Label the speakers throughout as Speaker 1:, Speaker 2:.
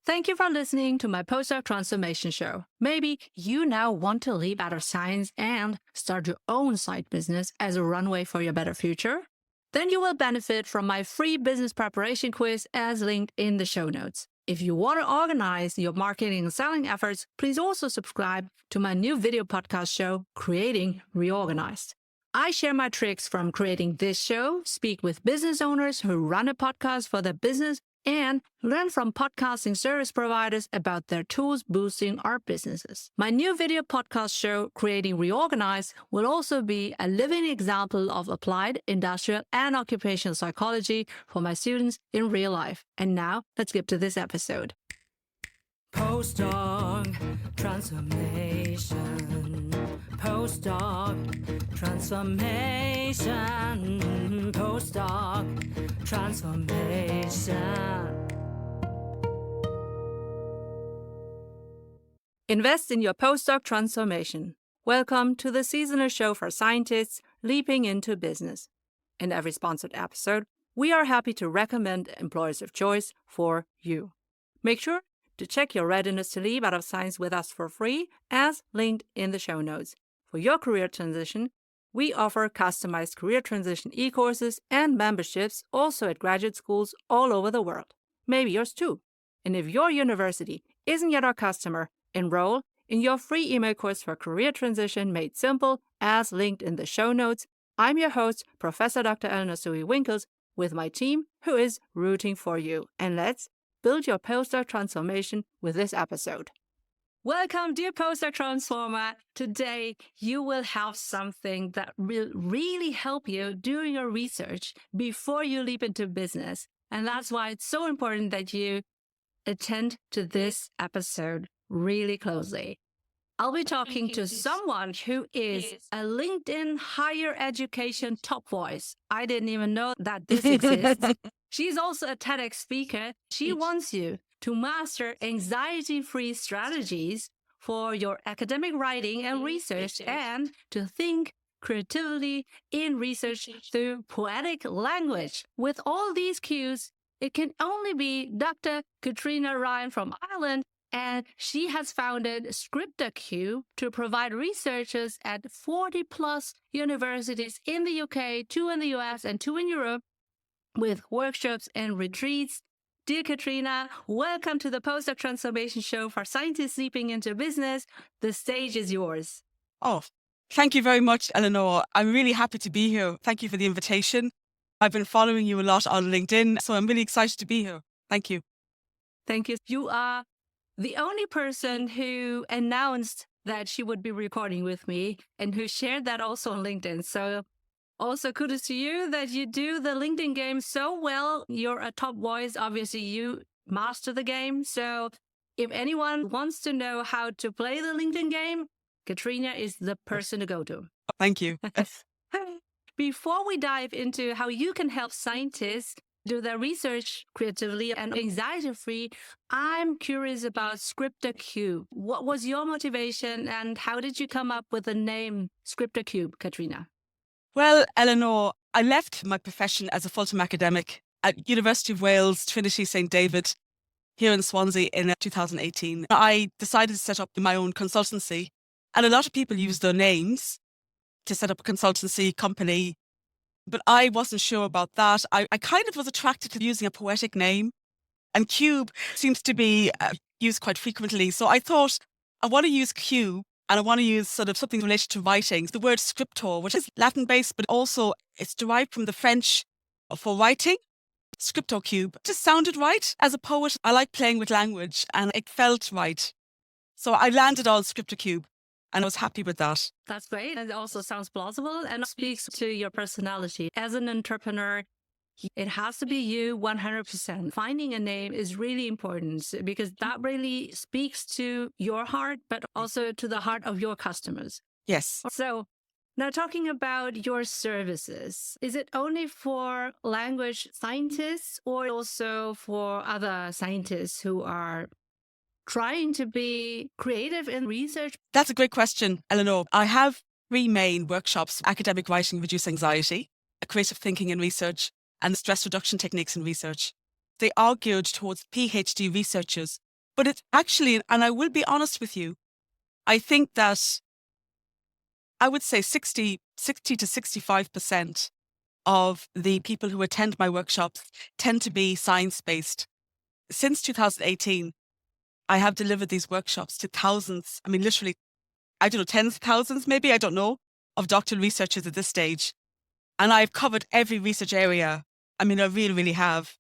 Speaker 1: Thank you for listening to my Postdoc Transformation show. Maybe you now want to leap out of science and start your own side business as a runway for your better future? Then you will benefit from my free business preparation quiz as linked in the show notes. If you want to organize your marketing and selling efforts, please also subscribe to my new video podcast show, Creating Reorganized. I share my tricks from creating this show, speak with business owners who run a podcast for their business, and learn from podcasting service providers about their tools boosting our businesses. My new video podcast show, Creating Reorganized, will also be a living example of applied industrial and occupational psychology for my students in real life. And now, let's get to this episode. Postdoc Transformation. Postdoc Transformation. Postdoc Transformation. Invest in your postdoc transformation. Welcome to the seasonal show for scientists leaping into business. In every sponsored episode, we are happy to recommend employers of choice for you. Make sure to check your readiness to leap out of science with us for free, as linked in the show notes. For your career transition, we offer customized career transition e-courses and memberships also at graduate schools all over the world. Maybe yours too. And if your university isn't yet our customer, enroll in your free email course for career transition made simple, as linked in the show notes. I'm your host, Professor Dr. Eleanor Soei-Winkels, with my team who is rooting for you. And let's build your postdoc transformation with this episode. Welcome, dear postdoc transformer. Today, you will have something that will really help you do your research before you leap into business. And that's why it's so important that you attend to this episode really closely. I'll be talking to someone who is a LinkedIn higher education top voice. I didn't even know that this exists. She's also a TEDx speaker. She wants you to master anxiety-free strategies for your academic writing and research, and to think creatively in research through poetic language. With all these cues, it can only be Dr. Catriona Ryan from Ireland, and she has founded ScriptorCube to provide researchers at 40-plus universities in the UK, 2 in the US, and 2 in Europe, with workshops and retreats. Dear Catriona, welcome to the Postdoc Transformation Show for scientists leaping into business. The stage is yours.
Speaker 2: Oh, thank you very much, Eleanor. I'm really happy to be here. Thank you for the invitation. I've been following you a lot on LinkedIn, so I'm really excited to be here. Thank you.
Speaker 1: Thank you. You are the only person who announced that she would be recording with me and who shared that also on LinkedIn. So also kudos to you that you do the LinkedIn game so well. You're a top voice. Obviously, you master the game. So if anyone wants to know how to play the LinkedIn game, Catriona is the person to go to.
Speaker 2: Thank you.
Speaker 1: Before we dive into how you can help scientists do their research creatively and anxiety-free, I'm curious about ScriptorCube. What was your motivation and how did you come up with the name ScriptorCube, Catriona?
Speaker 2: Well, Eleanor, I left my profession as a full-time academic at University of Wales, Trinity St. David, here in Swansea in 2018. I decided to set up my own consultancy, and a lot of people use their names to set up a consultancy company, but I wasn't sure about that. I kind of was attracted to using a poetic name, and cube seems to be used quite frequently. So I thought, I want to use cube, and I want to use sort of something related to writing. The word scriptor, which is Latin-based, but also it's derived from the French for writing. ScriptorCube just sounded right. As a poet, I like playing with language, and it felt right. So I landed on ScriptorCube, and I was happy with that.
Speaker 1: That's great. And it also sounds plausible and speaks to your personality. As an entrepreneur, it has to be you 100%. Finding a name is really important because that really speaks to your heart, but also to the heart of your customers.
Speaker 2: Yes.
Speaker 1: So now talking about your services, is it only for language scientists or also for other scientists who are trying to be creative in research?
Speaker 2: That's a great question, Eleanor. I have 3 main workshops: academic writing, reduce anxiety, creative thinking in research, and stress reduction techniques in research. They are geared towards PhD researchers But it's actually, and I will be honest with you, I think that I would say 60 to 65% of the people who attend my workshops tend to be science-based. Since 2018, I have delivered these workshops to thousands, I mean, literally, I don't know, tens of thousands, maybe, I don't know, of doctoral researchers at this stage. And I've covered every research area. I mean, I really, really have.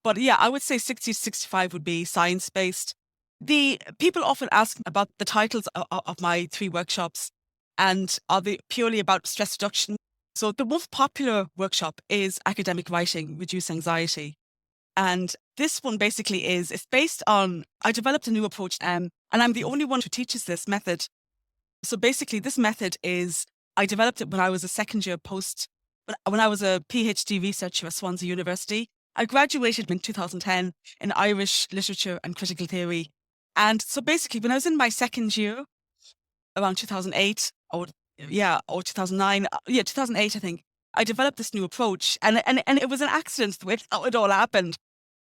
Speaker 2: But yeah, I would say 60 to 65 would be science-based. The people often ask about the titles of my 3 workshops, and are they purely about stress reduction? So the most popular workshop is academic writing, reduce anxiety. And this one basically it's based on, I developed a new approach, and I'm the only one who teaches this method. So basically this method I developed it when I was a second year when I was a PhD researcher at Swansea University. I graduated in 2010 in Irish literature and critical theory. And so basically when I was in my second year, around 2008 or 2009, 2008, I think, I developed this new approach, and it was an accident the way how it all happened.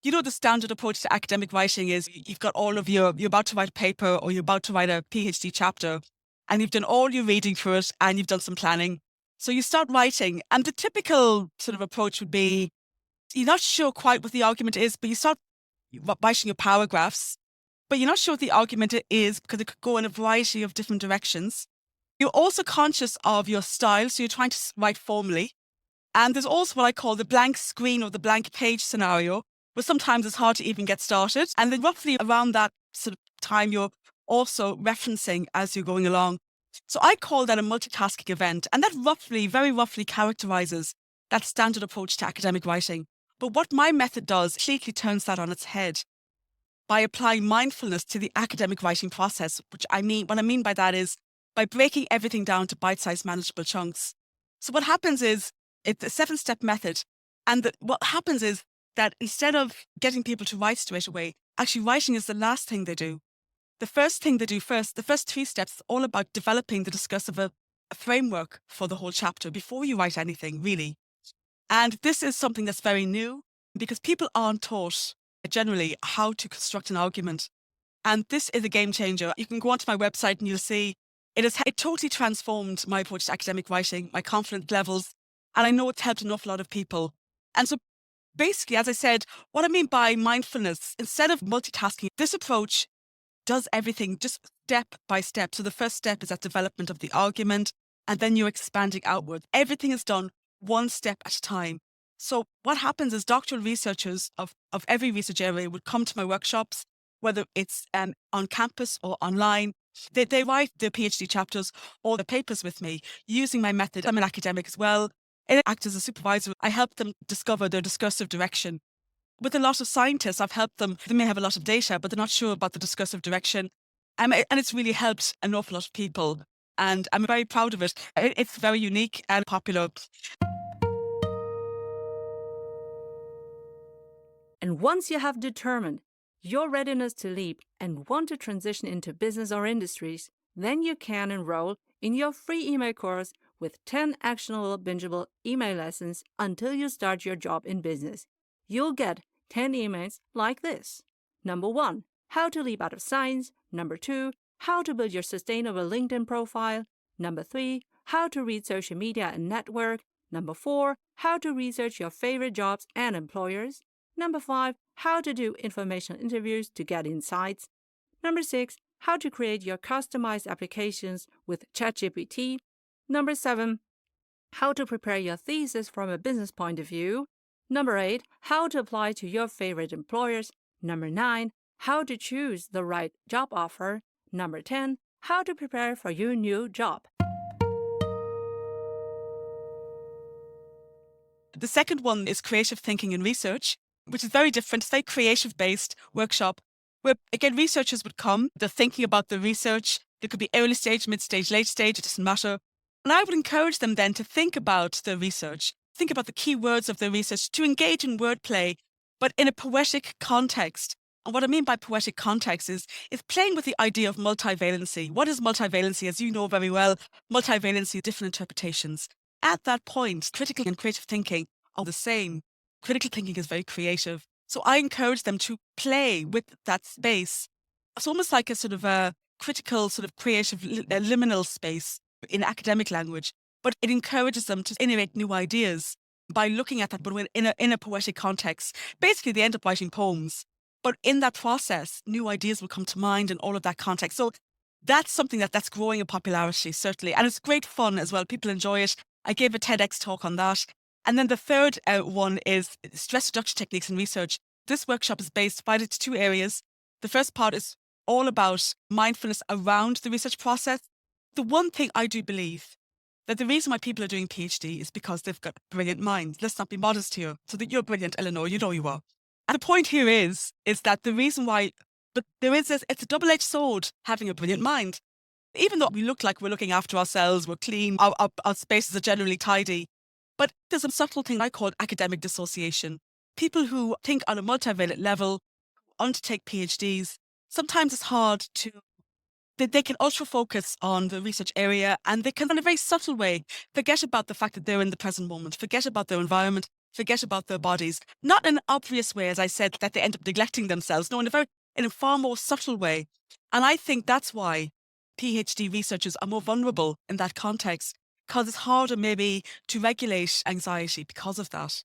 Speaker 2: You know, the standard approach to academic writing is you've got you're about to write a paper or you're about to write a PhD chapter, and you've done all your reading for it and you've done some planning. So you start writing, and the typical sort of approach would be, you're not sure quite what the argument is, but you start writing your paragraphs, but you're not sure what the argument is because it could go in a variety of different directions. You're also conscious of your style, so you're trying to write formally. And there's also what I call the blank screen or the blank page scenario, where sometimes it's hard to even get started. And then roughly around that sort of time, you're also referencing as you're going along. So I call that a multitasking event. And that very roughly characterizes that standard approach to academic writing. But what my method does completely turns that on its head by applying mindfulness to the academic writing process, what I mean by that is by breaking everything down to bite-sized manageable chunks. So what happens is, it's a 7-step method. And what happens is that instead of getting people to write straight away, actually writing is the last thing they do. The first thing they do first, the first 3 steps, all about developing the discursive a framework for the whole chapter before you write anything, really. And this is something that's very new because people aren't taught generally how to construct an argument. And this is a game changer. You can go onto my website and you'll see it totally transformed my approach to academic writing, my confidence levels, and I know it's helped an awful lot of people. And so basically, as I said, what I mean by mindfulness, instead of multitasking, this approach does everything just step by step. So the first step is that development of the argument, and then you're expanding outward. Everything is done one step at a time. So what happens is doctoral researchers of every research area would come to my workshops, whether it's on campus or online. They write their PhD chapters or the papers with me using my method. I'm an academic as well. I act as a supervisor. I help them discover their discursive direction. With a lot of scientists, I've helped them. They may have a lot of data, but they're not sure about the discursive direction. And it's really helped an awful lot of people. And I'm very proud of it. It's very unique and popular.
Speaker 1: And once you have determined your readiness to leap and want to transition into business or industries, then you can enroll in your free email course with 10 actionable, bingeable email lessons until you start your job in business. You'll get 10 emails like this. Number 1, how to leap out of science. Number 2, how to build your sustainable LinkedIn profile. Number 3, how to read social media and network. Number 4, how to research your favorite jobs and employers. Number 5, how to do informational interviews to get insights. Number 6, how to create your customized applications with ChatGPT. Number 7, how to prepare your thesis from a business point of view. Number 8, how to apply to your favorite employers. Number 9, how to choose the right job offer. Number 10, how to prepare for your new job.
Speaker 2: The second one is creative thinking and research, which is very different. It's very creative-based workshop where, again, researchers would come. They're thinking about the research. It could be early stage, mid-stage, late stage. It doesn't matter. And I would encourage them then to think about the research, think about the key words of their research, to engage in wordplay, but in a poetic context. And what I mean by poetic context is playing with the idea of multivalency. What is multivalency? As you know very well, multivalency, different interpretations. At that point, critical and creative thinking are the same. Critical thinking is very creative. So I encourage them to play with that space It's almost like a sort of a critical, sort of creative liminal space in academic language, but it encourages them to innovate new ideas by looking at that, but in a poetic context. Basically, they end up writing poems, but in that process, new ideas will come to mind in all of that context. So that's something that's growing in popularity, certainly. And it's great fun as well. People enjoy it. I gave a TEDx talk on that. And then the third one is stress reduction techniques and research. This workshop is divided into two areas. The first part is all about mindfulness around the research process. The one thing I do believe that the reason why people are doing PhD is because they've got brilliant minds. Let's not be modest here. So that you're brilliant, Eleanor, you know you are. And the point here is that the reason why, but there is this, it's a double-edged sword having a brilliant mind. Even though we look like we're looking after ourselves, we're clean, our spaces are generally tidy. But there's a subtle thing I call academic dissociation. People who think on a multivalent level, undertake PhDs, sometimes it's hard to, they can ultra focus on the research area and they can, in a very subtle way, forget about the fact that they're in the present moment, forget about their environment, forget about their bodies. Not in an obvious way, as I said, that they end up neglecting themselves. No, in a far more subtle way. And I think that's why PhD researchers are more vulnerable in that context, because it's harder maybe to regulate anxiety because of that.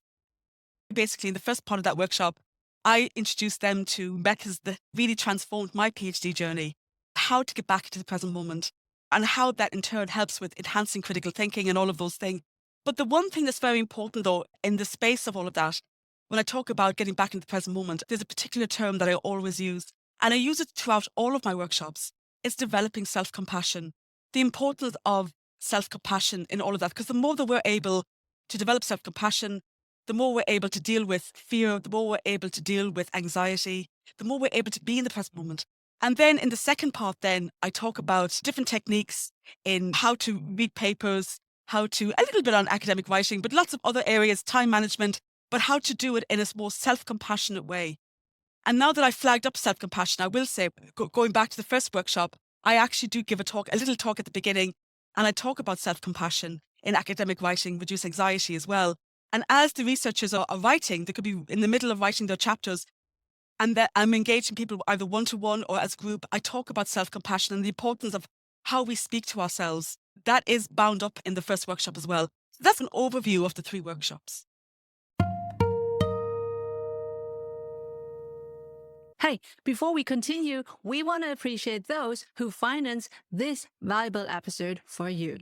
Speaker 2: Basically, in the first part of that workshop, I introduced them to methods that really transformed my PhD journey, how to get back into the present moment, and how that in turn helps with enhancing critical thinking and all of those things. But the one thing that's very important, though, in the space of all of that, when I talk about getting back into the present moment, there's a particular term that I always use, and I use it throughout all of my workshops. It's developing self-compassion. The importance of self-compassion in all of that, because the more that we're able to develop self-compassion, the more we're able to deal with fear, the more we're able to deal with anxiety, the more we're able to be in the present moment. And then in the second part, then I talk about different techniques in how to read papers, a little bit on academic writing, but lots of other areas, time management, but how to do it in a more self-compassionate way. And now that I've flagged up self-compassion, I will say, going back to the first workshop, I actually do give a little talk at the beginning, and I talk about self-compassion in academic writing, reduce anxiety as well. And as the researchers are writing, they could be in the middle of writing their chapters, and that I'm engaging people either one-to-one or as a group. I talk about self-compassion and the importance of how we speak to ourselves. That is bound up in the first workshop as well. So that's an overview of the 3 workshops.
Speaker 1: Hey, before we continue, we want to appreciate those who finance this valuable episode for you.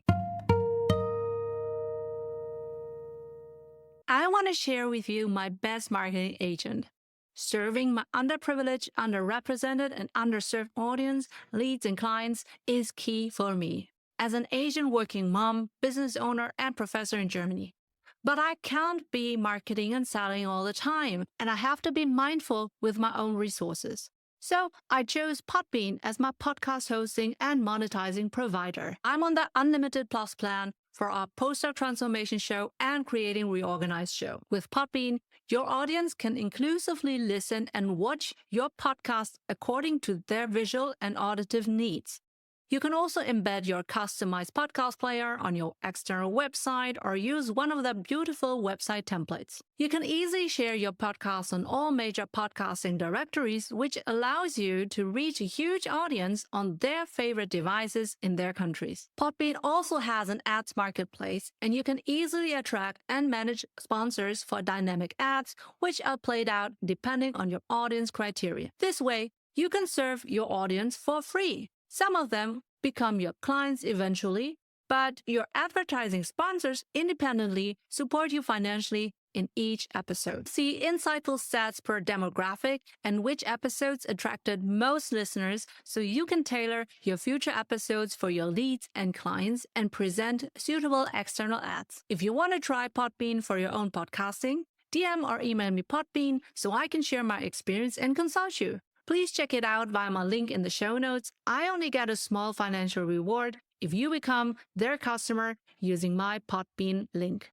Speaker 1: I want to share with you my best marketing agent. Serving my underprivileged, underrepresented, and underserved audience, leads, and clients is key for me as an Asian working mom, business owner, and professor in Germany. But I can't be marketing and selling all the time, and I have to be mindful with my own resources. So I chose Podbean as my podcast hosting and monetizing provider. I'm on the Unlimited Plus plan for our Postdoc Transformation show and Creating Reorganized show. With Podbean, your audience can inclusively listen and watch your podcast according to their visual and auditive needs. You can also embed your customized podcast player on your external website or use one of the beautiful website templates. You can easily share your podcast on all major podcasting directories, which allows you to reach a huge audience on their favorite devices in their countries. Podbean also has an ads marketplace, and you can easily attract and manage sponsors for dynamic ads, which are played out depending on your audience criteria. This way, you can serve your audience for free. Some of them become your clients eventually, but your advertising sponsors independently support you financially in each episode. See insightful stats per demographic and which episodes attracted most listeners so you can tailor your future episodes for your leads and clients and present suitable external ads. If you want to try Podbean for your own podcasting, DM or email me Podbean so I can share my experience and consult you. Please check it out via my link in the show notes. I only get a small financial reward if you become their customer using my Podbean link.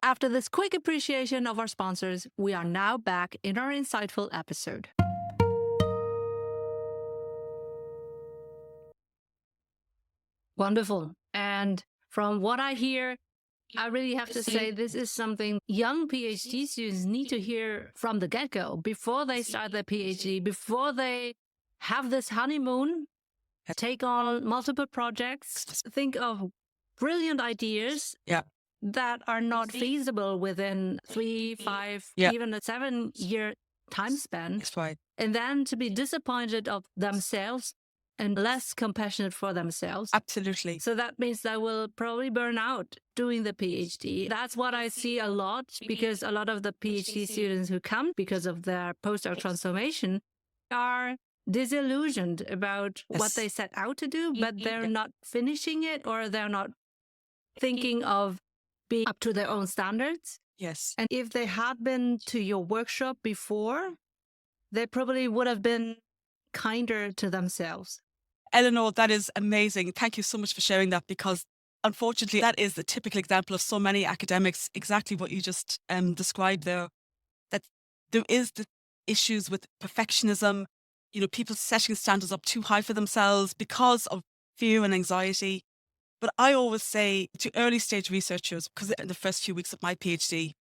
Speaker 1: After this quick appreciation of our sponsors, we are now back in our insightful episode. Wonderful. And from what I hear, I really have to say this is something young PhD students need to hear from the get-go before they start their PhD, before they have this honeymoon, take on multiple projects, think of brilliant ideas that are not feasible within 3, 5, even a 7-year time span.
Speaker 2: That's right.
Speaker 1: And then to be disappointed of themselves and less compassionate for themselves.
Speaker 2: Absolutely.
Speaker 1: So that means they will probably burn out doing the PhD. That's what I see a lot, because a lot of the PhD students who come because of their postdoc transformation are disillusioned about what they set out to do, but they're not finishing it, or they're not thinking of being up to their own standards.
Speaker 2: Yes.
Speaker 1: And if they had been to your workshop before, they probably would have been kinder to themselves.
Speaker 2: Eleanor, that is amazing. Thank you so much for sharing that, because unfortunately, that is the typical example of so many academics, exactly what you just described there, that there is the issues with perfectionism, people setting standards up too high for themselves because of fear and anxiety. But I always say to early stage researchers, because in the first few weeks of my PhD,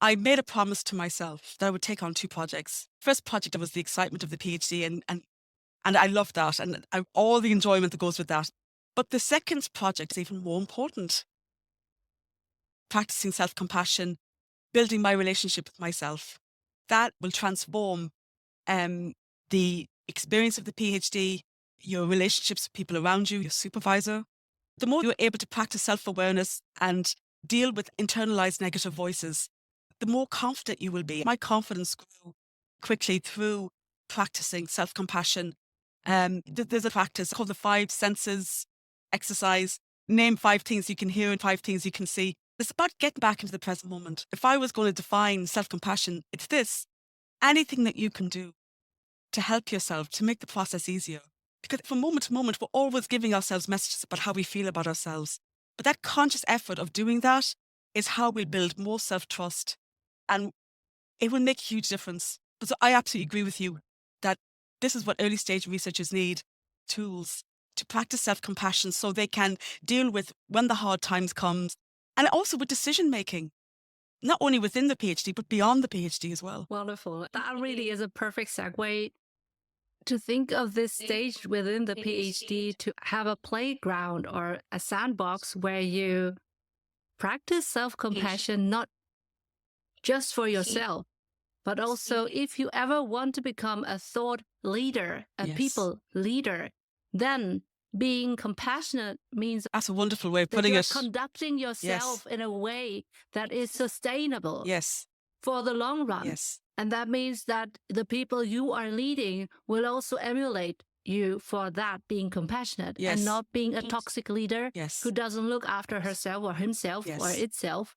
Speaker 2: I made a promise to myself that I would take on 2 projects. First project was the excitement of the PhD, and I love that, and all the enjoyment that goes with that. But the second project is even more important. Practicing self-compassion, building my relationship with myself. That will transform the experience of the PhD, your relationships with people around you, your supervisor. The more you're able to practice self-awareness and deal with internalized negative voices, the more confident you will be. My confidence grew quickly through practicing self-compassion. There's a practice called the 5 senses exercise. Name 5 things you can hear and 5 things you can see. It's about getting back into the present moment. If I was going to define self-compassion, it's this: anything that you can do to help yourself, to make the process easier. Because from moment to moment, we're always giving ourselves messages about how we feel about ourselves. But that conscious effort of doing that is how we build more self-trust, and it will make a huge difference. So I absolutely agree with you that this is what early stage researchers need: tools to practice self-compassion so they can deal with when the hard times comes, and also with decision making, not only within the PhD, but beyond the PhD as well.
Speaker 1: Wonderful. That really is a perfect segue to think of this stage within the PhD to have a playground or a sandbox where you practice self-compassion, not just for yourself, but also if you ever want to become a thought leader, a people leader, then being compassionate means
Speaker 2: that's a wonderful way of
Speaker 1: that
Speaker 2: putting
Speaker 1: you're
Speaker 2: it.
Speaker 1: conducting yourself in a way that is sustainable for the long run. And that means that the people you are leading will also emulate you for that, being compassionate and not being a toxic leader who doesn't look after herself or himself or itself.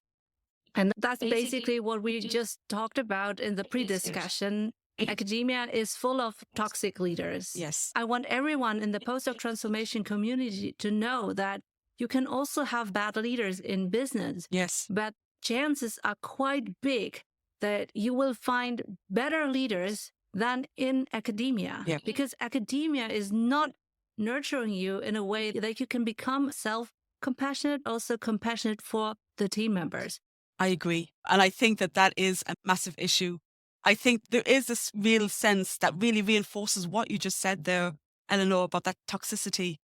Speaker 1: And that's basically what we just talked about in the pre-discussion. Academia is full of toxic leaders. I want everyone in the postdoc transformation community to know that you can also have bad leaders in business. But chances are quite big that you will find better leaders than in academia. Because academia is not nurturing you in a way that you can become self-compassionate, also compassionate for the team members.
Speaker 2: I agree. And I think that that is a massive issue. I think there is this real sense that really reinforces what you just said there, Eleanor, about that toxicity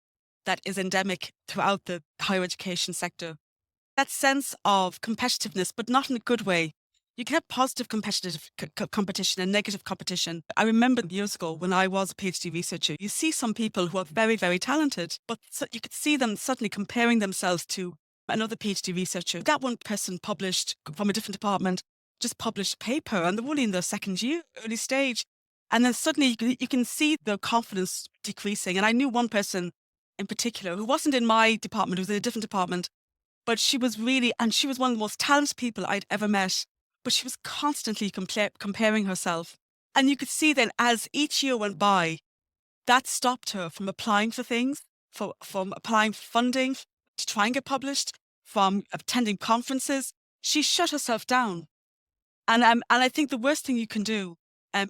Speaker 2: that is endemic throughout the higher education sector. That sense of competitiveness, but not in a good way. You can have positive competitive competition and negative competition. I remember years ago when I was a PhD researcher, you see some people who are very, very talented, but you could see them suddenly comparing themselves to another PhD researcher. That one person published from a different department, just published a paper, and they're only in their second year, early stage. And then suddenly you can see their confidence decreasing. And I knew one person in particular who wasn't in my department, who was in a different department, but she was one of the most talented people I'd ever met. But she was constantly comparing herself. And you could see then as each year went by, that stopped her from applying for things, from applying for funding to try and get published, from attending conferences. She shut herself down. And I think the worst thing you can do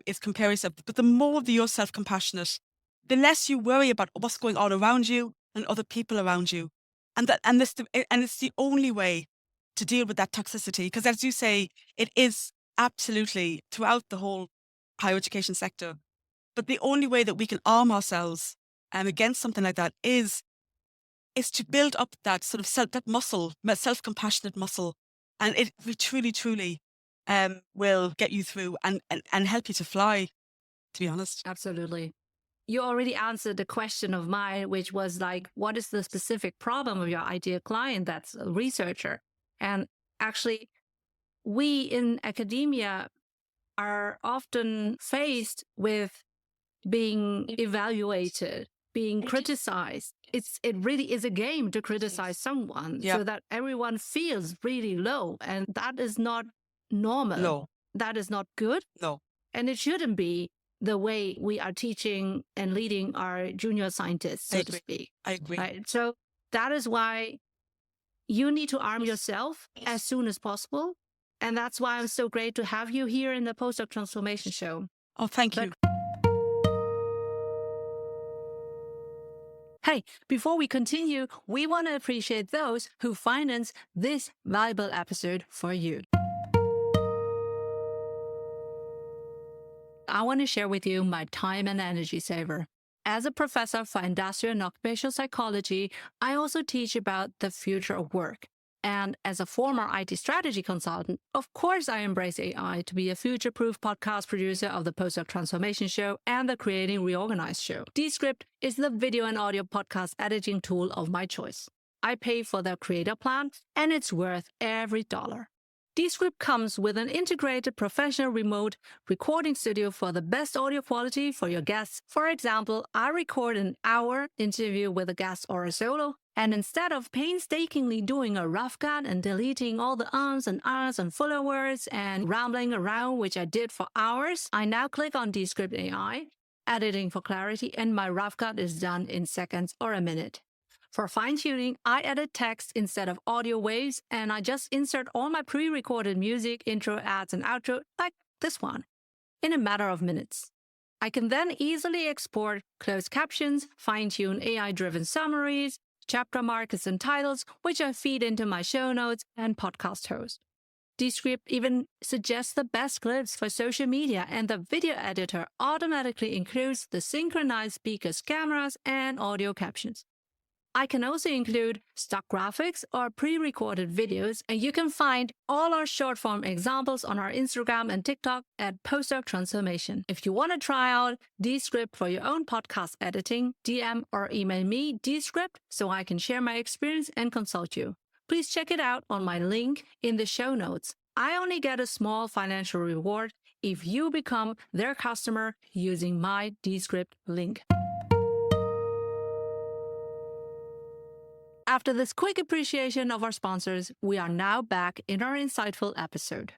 Speaker 2: is compare yourself. But the more that you're self-compassionate, the less you worry about what's going on around you and other people around you. And it's the only way to deal with that toxicity. Because as you say, it is absolutely throughout the whole higher education sector. But the only way that we can arm ourselves against something like that is to build up that sort of that muscle, self-compassionate muscle. And it truly will get you through and help you to fly, to be honest.
Speaker 1: Absolutely. You already answered the question of mine, which was like, what is the specific problem of your ideal client that's a researcher? And actually, we in academia are often faced with being evaluated, being criticized. It really is a game to criticize someone so that everyone feels really low. And that is not normal.
Speaker 2: No.
Speaker 1: That is not good.
Speaker 2: No.
Speaker 1: And it shouldn't be the way we are teaching and leading our junior scientists, so to speak.
Speaker 2: I agree.
Speaker 1: Right? So that is why you need to arm yourself as soon as possible. And that's why I'm so great to have you here in the Postdoc Transformation Show.
Speaker 2: Oh, thank you.
Speaker 1: Hey, before we continue, we want to appreciate those who finance this valuable episode for you. I want to share with you my time and energy saver. As a professor for industrial and occupational psychology, I also teach about the future of work. And as a former IT strategy consultant, of course I embrace AI to be a future-proof podcast producer of the Postdoc Transformation Show and the Creating Reorganized Show. Descript is the video and audio podcast editing tool of my choice. I pay for the creator plan, and it's worth every dollar. Descript comes with an integrated professional remote recording studio for the best audio quality for your guests. For example, I record an hour interview with a guest or a solo, and instead of painstakingly doing a rough cut and deleting all the ums and ahs and filler words and rambling around, which I did for hours, I now click on Descript AI, editing for clarity, and my rough cut is done in seconds or a minute. For fine-tuning, I edit text instead of audio waves, and I just insert all my pre-recorded music, intro, ads, and outro, like this one, in a matter of minutes. I can then easily export closed captions, fine-tune AI-driven summaries, chapter markers and titles, which I feed into my show notes and podcast host. Descript even suggests the best clips for social media, and the video editor automatically includes the synchronized speakers' cameras and audio captions. I can also include stock graphics or pre-recorded videos, and you can find all our short-form examples on our Instagram and TikTok at PostdocTransformation. If you want to try out Descript for your own podcast editing, DM or email me Descript so I can share my experience and consult you. Please check it out on my link in the show notes. I only get a small financial reward if you become their customer using my Descript link. After this quick appreciation of our sponsors, we are now back in our insightful episode.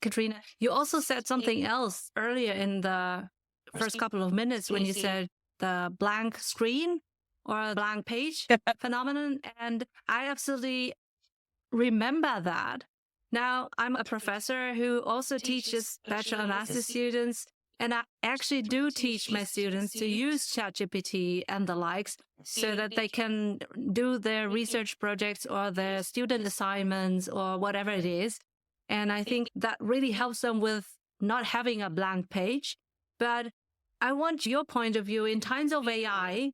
Speaker 1: Catriona, you also said something else earlier in the first couple of minutes when you said the blank screen or blank page phenomenon, and I absolutely remember that. Now, I'm a professor who also teaches bachelor and master students, and I actually do teach my students to use ChatGPT and the likes so that they can do their research projects or their student assignments or whatever it is. And I think that really helps them with not having a blank page. But I want your point of view in times of AI.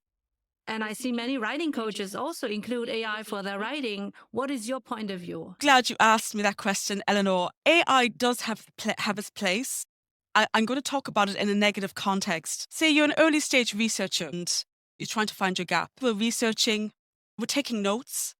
Speaker 1: And I see many writing coaches also include AI for their writing. What is your point of view?
Speaker 2: Glad you asked me that question, Eleanor. AI does have its place. I'm going to talk about it in a negative context. Say you're an early stage researcher and you're trying to find your gap. We're researching, we're taking notes,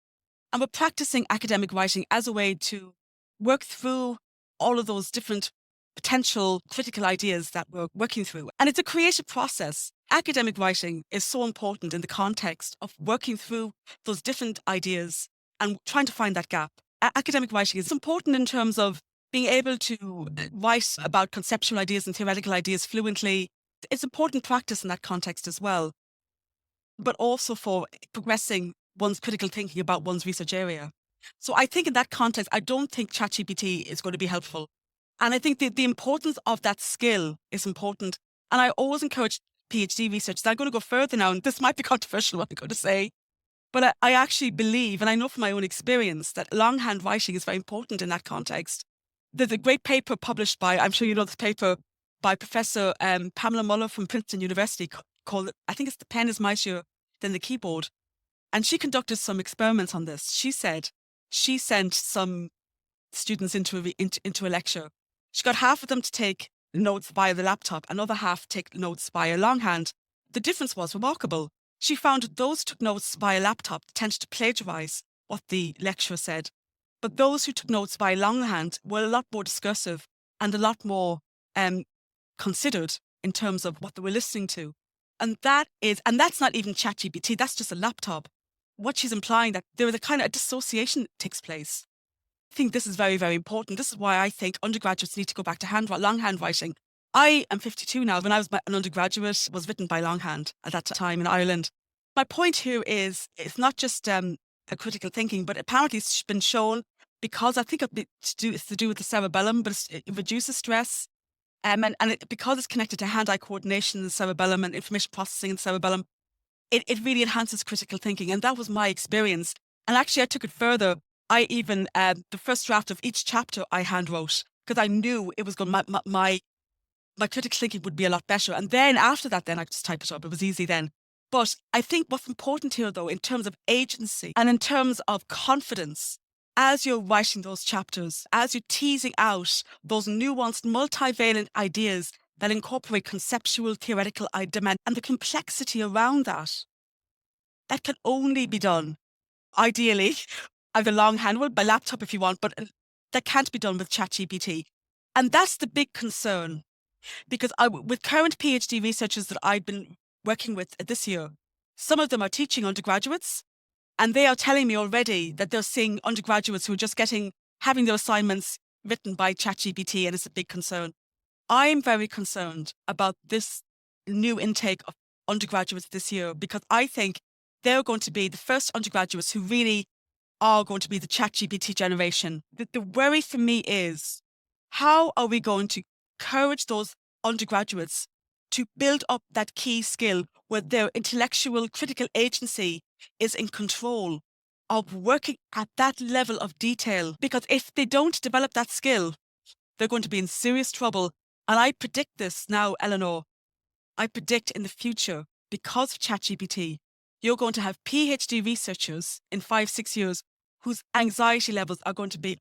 Speaker 2: and we're practicing academic writing as a way to work through all of those different potential critical ideas that we're working through. And it's a creative process. Academic writing is so important in the context of working through those different ideas and trying to find that gap. Academic writing is important in terms of being able to write about conceptual ideas and theoretical ideas fluently. It's important practice in that context as well, but also for progressing one's critical thinking about one's research area. So I think in that context, I don't think ChatGPT is going to be helpful. And I think the importance of that skill is important. And I always encourage PhD researchers. I'm going to go further now, and this might be controversial what I'm going to say, But I actually believe, and I know from my own experience, that longhand writing is very important in that context. There's a great paper published by, I'm sure you know this paper, by Professor Pamela Muller from Princeton University called, I think it's The Pen is Mightier Than the Keyboard. And she conducted some experiments on this. She said she sent some students into a lecture. She got half of them to take notes via the laptop, another half take notes via longhand. The difference was remarkable. She found those who took notes via laptop tended to plagiarize what the lecturer said. But those who took notes via longhand were a lot more discursive and a lot more considered in terms of what they were listening to. And that's not even ChatGPT, that's just a laptop. What she's implying that there is a kind of a dissociation takes place. I think this is very, very important. This is why I think undergraduates need to go back to longhand writing. I am 52 now. When I was an undergraduate, was written by longhand at that time in Ireland. My point here is it's not just a critical thinking, but apparently it's been shown because I think it's to do with the cerebellum, but it reduces stress. Because it's connected to hand-eye coordination in the cerebellum and information processing in the cerebellum, it really enhances critical thinking. And that was my experience. And actually, I took it further. I even, the first draft of each chapter I hand wrote because I knew it was going, my critical thinking would be a lot better. And then after that, then I just type it up. It was easy then. But I think what's important here, though, in terms of agency and in terms of confidence, as you're writing those chapters, as you're teasing out those nuanced, multivalent ideas that incorporate conceptual, theoretical dimension and the complexity around that can only be done, ideally, either longhand, by laptop if you want, but that can't be done with ChatGPT. And that's the big concern. Because with current PhD researchers that I've been working with this year, some of them are teaching undergraduates, and they are telling me already that they're seeing undergraduates who are just having their assignments written by ChatGPT, and it's a big concern. I'm very concerned about this new intake of undergraduates this year because I think they're going to be the first undergraduates who really are going to be the ChatGPT generation. The worry for me is, how are we going to encourage those undergraduates to build up that key skill where their intellectual critical agency is in control of working at that level of detail? Because if they don't develop that skill, they're going to be in serious trouble. And I predict this now, Eleanor. I predict in the future, because of ChatGPT, you're going to have PhD researchers in 5-6 years whose anxiety levels are going to be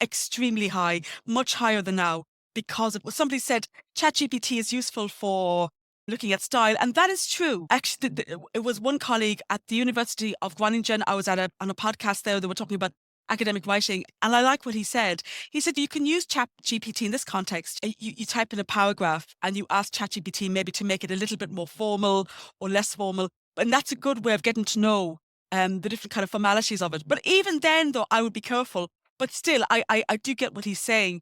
Speaker 2: extremely high, much higher than now, because somebody said ChatGPT is useful for looking at style. And that is true. Actually, it was one colleague at the University of Groningen. I was on a podcast there. They were talking about academic writing. And I like what he said. He said, you can use ChatGPT in this context. You type in a paragraph and you ask ChatGPT maybe to make it a little bit more formal or less formal. And that's a good way of getting to know the different kind of formalities of it. But even then, though, I would be careful. But still, I do get what he's saying.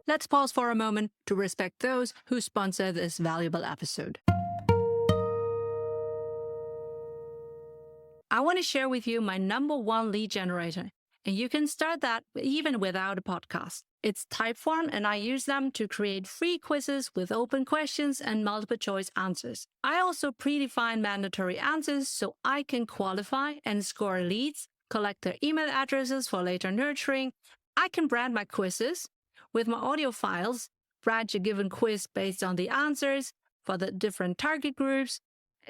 Speaker 1: Let's pause for a moment to respect those who sponsor this valuable episode. I want to share with you my #1 lead generator, and you can start that even without a podcast. It's Typeform, and I use them to create free quizzes with open questions and multiple choice answers. I also predefine mandatory answers so I can qualify and score leads, collect their email addresses for later nurturing. I can brand my quizzes with my audio files, branch a given quiz based on the answers for the different target groups,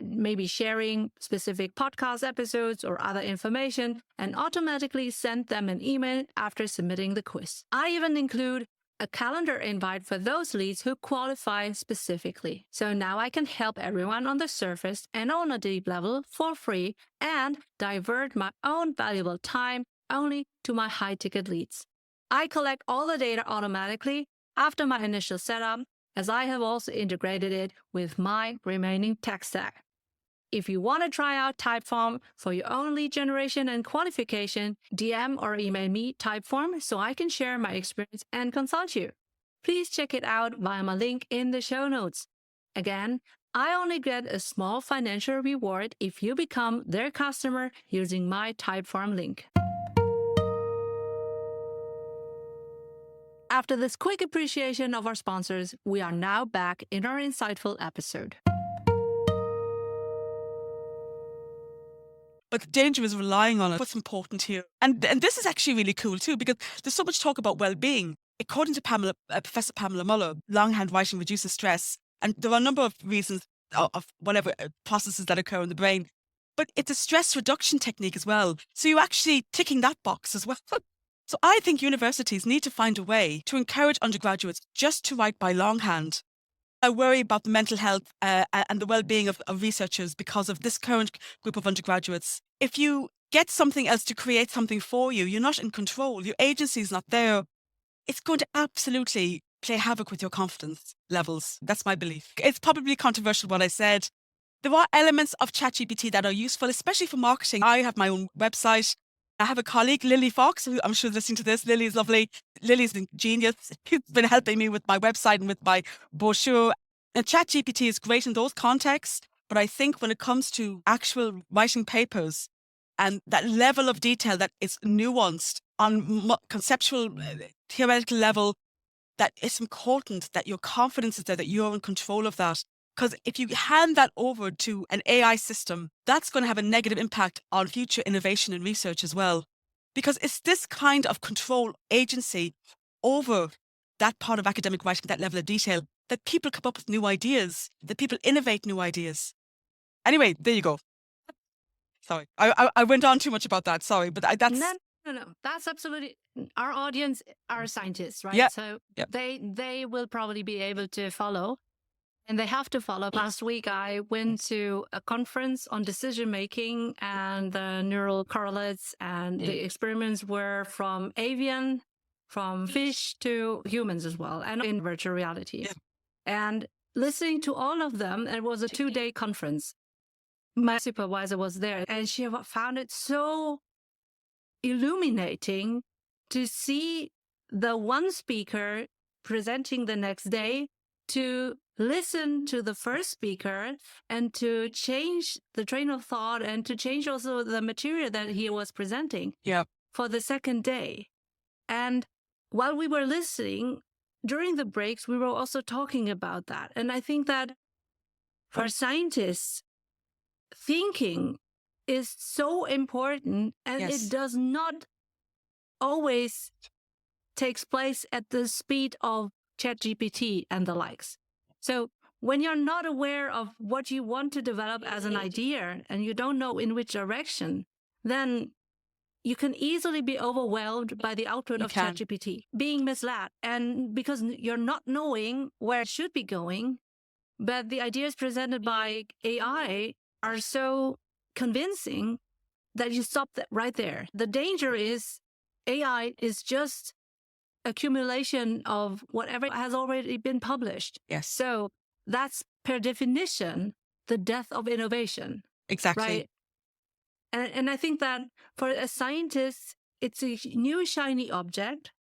Speaker 1: maybe sharing specific podcast episodes or other information, and automatically send them an email after submitting the quiz. I even include a calendar invite for those leads who qualify specifically. So now I can help everyone on the surface and on a deep level for free and divert my own valuable time only to my high-ticket leads. I collect all the data automatically after my initial setup, as I have also integrated it with my remaining tech stack. If you want to try out Typeform for your own lead generation and qualification, DM or email me Typeform so I can share my experience and consult you. Please check it out via my link in the show notes. Again, I only get a small financial reward if you become their customer using my Typeform link. After this quick appreciation of our sponsors, we are now back in our insightful episode.
Speaker 2: But the danger is relying on it. What's important here. And this is actually really cool too, because there's so much talk about well-being. According to Professor Pamela Muller, longhand writing reduces stress. And there are a number of reasons of whatever processes that occur in the brain. But it's a stress reduction technique as well. So you're actually ticking that box as well. So I think universities need to find a way to encourage undergraduates just to write by longhand. I worry about the mental health and the well-being of researchers because of this current group of undergraduates. If you get something else to create something for you, you're not in control. Your agency is not there. It's going to absolutely play havoc with your confidence levels. That's my belief. It's probably controversial what I said. There are elements of ChatGPT that are useful, especially for marketing. I have my own website. I have a colleague, Lily Fox, who I'm sure is listening to this. Lily is lovely. Lily's a genius. She's been helping me with my website and with my brochure. And ChatGPT is great in those contexts, but I think when it comes to actual writing papers and that level of detail that is nuanced on conceptual, theoretical level, that it's important that your confidence is there, that you're in control of that. Because if you hand that over to an AI system, that's going to have a negative impact on future innovation and research as well. Because it's this kind of control agency over that part of academic writing, that level of detail, that people come up with new ideas, that people innovate new ideas. Anyway, there you go. Sorry, I went on too much about that. Sorry, but that's...
Speaker 1: No. That's absolutely... Our audience are scientists, right?
Speaker 2: Yeah.
Speaker 1: So they will probably be able to follow. And they have to follow. Last week, I went to a conference on decision-making and the neural correlates, and the experiments were from avian, from fish to humans as well, and in virtual reality.
Speaker 2: Yeah.
Speaker 1: And listening to all of them, it was a 2-day conference. My supervisor was there, and she found it so illuminating to see the one speaker presenting the next day, to listen to the first speaker and to change the train of thought and to change also the material that he was presenting for the second day. And while we were listening, during the breaks, we were also talking about that. And I think that for scientists, thinking is so important, and it does not always takes place at the speed of ChatGPT and the likes. So when you're not aware of what you want to develop as an idea and you don't know in which direction, then you can easily be overwhelmed by the output of ChatGPT, being misled. And because you're not knowing where it should be going, but the ideas presented by AI are so convincing that you stop that right there. The danger is AI is just accumulation of whatever has already been published.
Speaker 2: Yes.
Speaker 1: So that's per definition the death of innovation.
Speaker 2: Exactly.
Speaker 1: Right? And I think that for a scientist, it's a new shiny object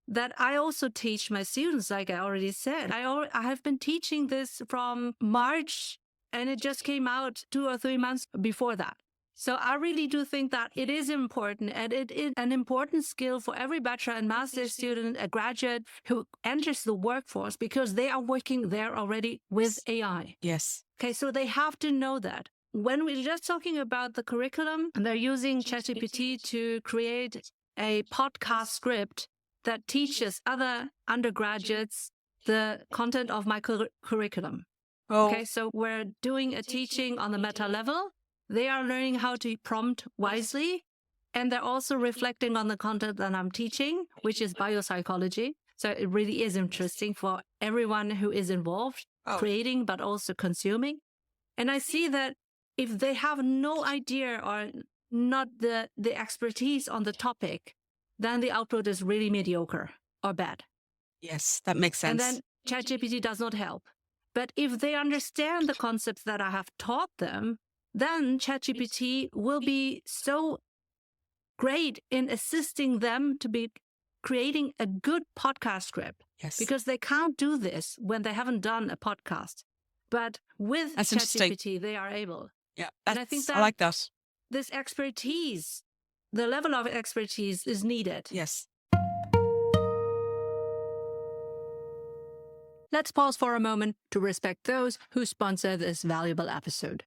Speaker 1: that I also teach my students, like I already said. I have been teaching this from March, and it just came out 2 or 3 months before that. So I really do think that it is important, and it is an important skill for every bachelor and master student, a graduate who enters the workforce, because they are working there already with AI.
Speaker 2: Yes.
Speaker 1: Okay, so they have to know that. When we're just talking about the curriculum, they're using ChatGPT to create a podcast script that teaches other undergraduates the content of my curriculum. Okay, so we're doing a teaching on the meta level. They are learning how to prompt wisely, and they're also reflecting on the content that I'm teaching, which is biopsychology. So it really is interesting for everyone who is involved, creating, but also consuming. And I see that if they have no idea or not the expertise on the topic, then the output is really mediocre or bad.
Speaker 2: Yes, that makes sense.
Speaker 1: And then ChatGPT does not help. But if they understand the concepts that I have taught them, then ChatGPT will be so great in assisting them to be creating a good podcast script.
Speaker 2: Yes.
Speaker 1: Because they can't do this when they haven't done a podcast. But with ChatGPT, they are able.
Speaker 2: Yeah,
Speaker 1: and I think that
Speaker 2: I like that.
Speaker 1: This expertise, the level of expertise is needed.
Speaker 2: Yes.
Speaker 1: Let's pause for a moment to respect those who sponsor this valuable episode.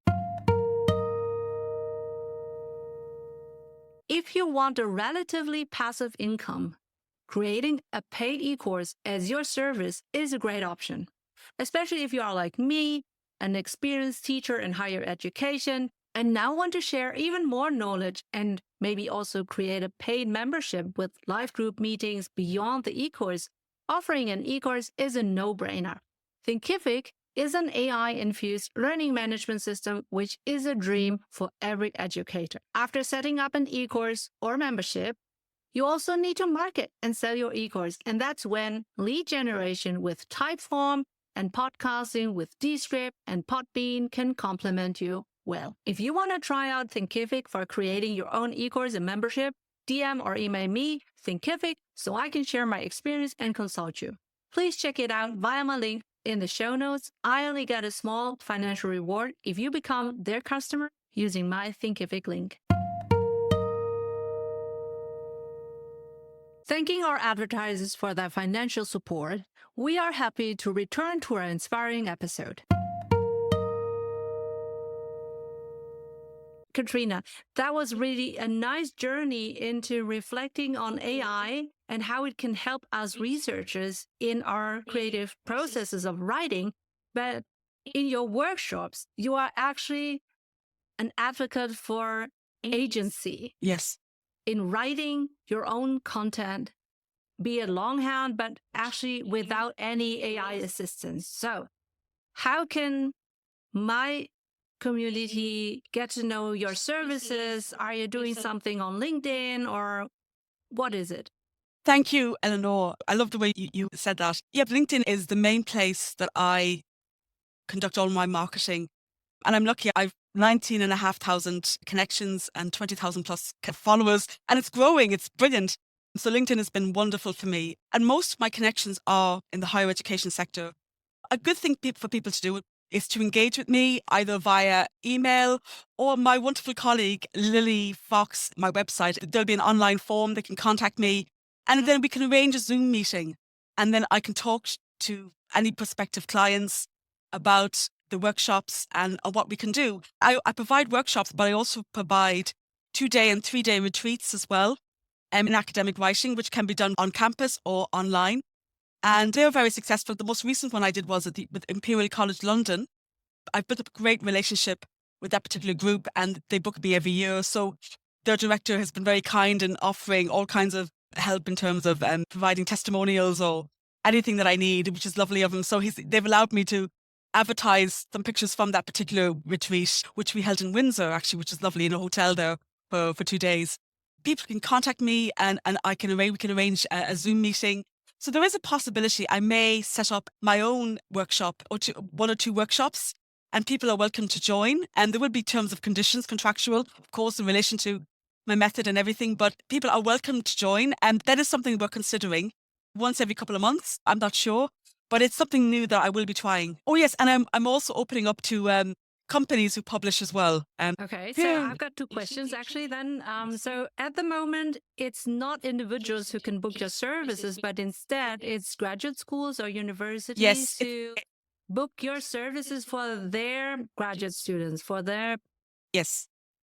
Speaker 1: if you want a relatively passive income, creating a paid e-course as your service is a great option, especially if you are like me, an experienced teacher in higher education, and now want to share even more knowledge and maybe also create a paid membership with live group meetings beyond the e-course. Offering an e-course is a no-brainer. Thinkific is an AI-infused learning management system, which is a dream for every educator. After setting up an e-course or membership, you also need to market and sell your e-course, and that's when lead generation with Typeform and podcasting with Descript and Podbean can complement you well. If you want to try out Thinkific for creating your own e-course and membership, DM or email me, Thinkific, so I can share my experience and consult you. Please check it out via my link in the show notes. I only get a small financial reward if you become their customer using my Thinkific link. Thanking our advertisers for their financial support, we are happy to return to our inspiring episode. Catriona, that was really a nice journey into reflecting on AI and how it can help us researchers in our creative processes of writing. But in your workshops, you are actually an advocate for agency.
Speaker 2: Yes.
Speaker 1: In writing your own content, be it longhand, but actually without any AI assistance. So how can my community get to know your services? Are you doing something on LinkedIn or what is it?
Speaker 2: Thank you, Eleanor. I love the way you said that. Yep, LinkedIn is the main place that I conduct all my marketing. And I'm lucky. I've 19,500 connections and 20,000 plus followers, and it's growing. It's brilliant. So LinkedIn has been wonderful for me. And most of my connections are in the higher education sector. A good thing for people to do is to engage with me either via email or my wonderful colleague, Lily Fox, my website. There'll be an online form. They can contact me and then we can arrange a Zoom meeting. And then I can talk to any prospective clients about the workshops and what we can do. I provide workshops, but I also provide 2-day and 3-day retreats as well in academic writing, which can be done on campus or online. And they're very successful. The most recent one I did was with Imperial College London. I've built up a great relationship with that particular group and they book me every year. So their director has been very kind in offering all kinds of help in terms of providing testimonials or anything that I need, which is lovely of them. So they've allowed me to advertise some pictures from that particular retreat, which we held in Windsor, actually, which is lovely, in a hotel there for 2 days. People can contact me and we can arrange a Zoom meeting. So there is a possibility I may set up my own workshop or 1 or 2 workshops, and people are welcome to join. And there will be terms of conditions, contractual, of course, in relation to my method and everything, but people are welcome to join. And that is something we're considering once every couple of months. I'm not sure, but it's something new that I will be trying. Oh, yes. And I'm also opening up to companies who publish as well.
Speaker 1: Okay, so I've got 2 questions actually then. So at the moment, it's not individuals who can book your services, but instead it's graduate schools or universities who book your services for their graduate students, for their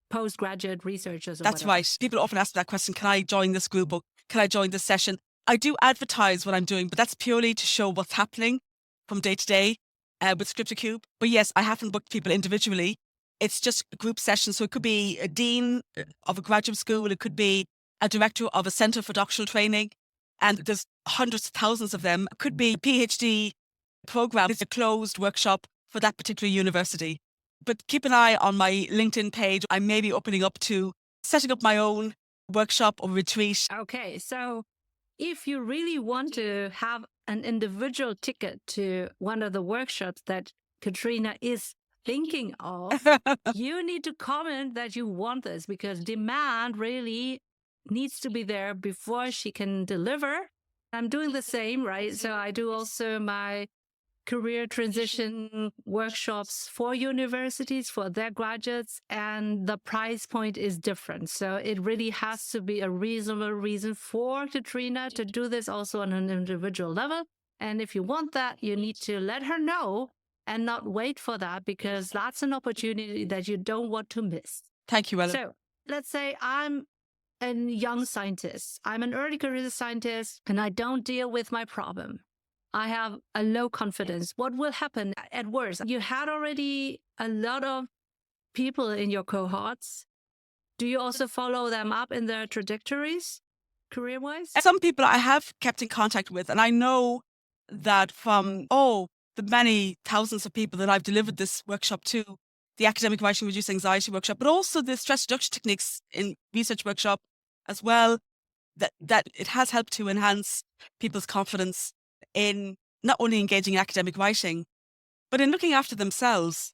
Speaker 1: postgraduate researchers.
Speaker 2: That's right. People often ask that question, can I join this group or can I join this session? I do advertise what I'm doing, but that's purely to show what's happening from day to day with ScriptorCube. But yes, I haven't booked people individually. It's just a group session. So it could be a dean of a graduate school. It could be a director of a centre for doctoral training. And there's hundreds of thousands of them. It could be a PhD program. It's a closed workshop for that particular university. But keep an eye on my LinkedIn page. I may be opening up to setting up my own workshop or retreat.
Speaker 1: Okay, so if you really want to have an individual ticket to one of the workshops that Catriona is thinking of, you need to comment that you want this, because demand really needs to be there before she can deliver. I'm doing the same, right? So I do also my career transition workshops for universities, for their graduates, and the price point is different. So it really has to be a reasonable reason for Catriona to do this also on an individual level. And if you want that, you need to let her know and not wait for that, because that's an opportunity that you don't want to miss.
Speaker 2: Thank you, Ellen.
Speaker 1: So let's say I'm a young scientist. I'm an early career scientist and I don't deal with my problem. I have a low confidence. What will happen at worst? You had already a lot of people in your cohorts. Do you also follow them up in their trajectories, career-wise?
Speaker 2: Some people I have kept in contact with, and I know that from, the many thousands of people that I've delivered this workshop to, the academic writing reduce anxiety workshop, but also the stress reduction techniques in research workshop as well, that it has helped to enhance people's confidence in not only engaging in academic writing, but in looking after themselves.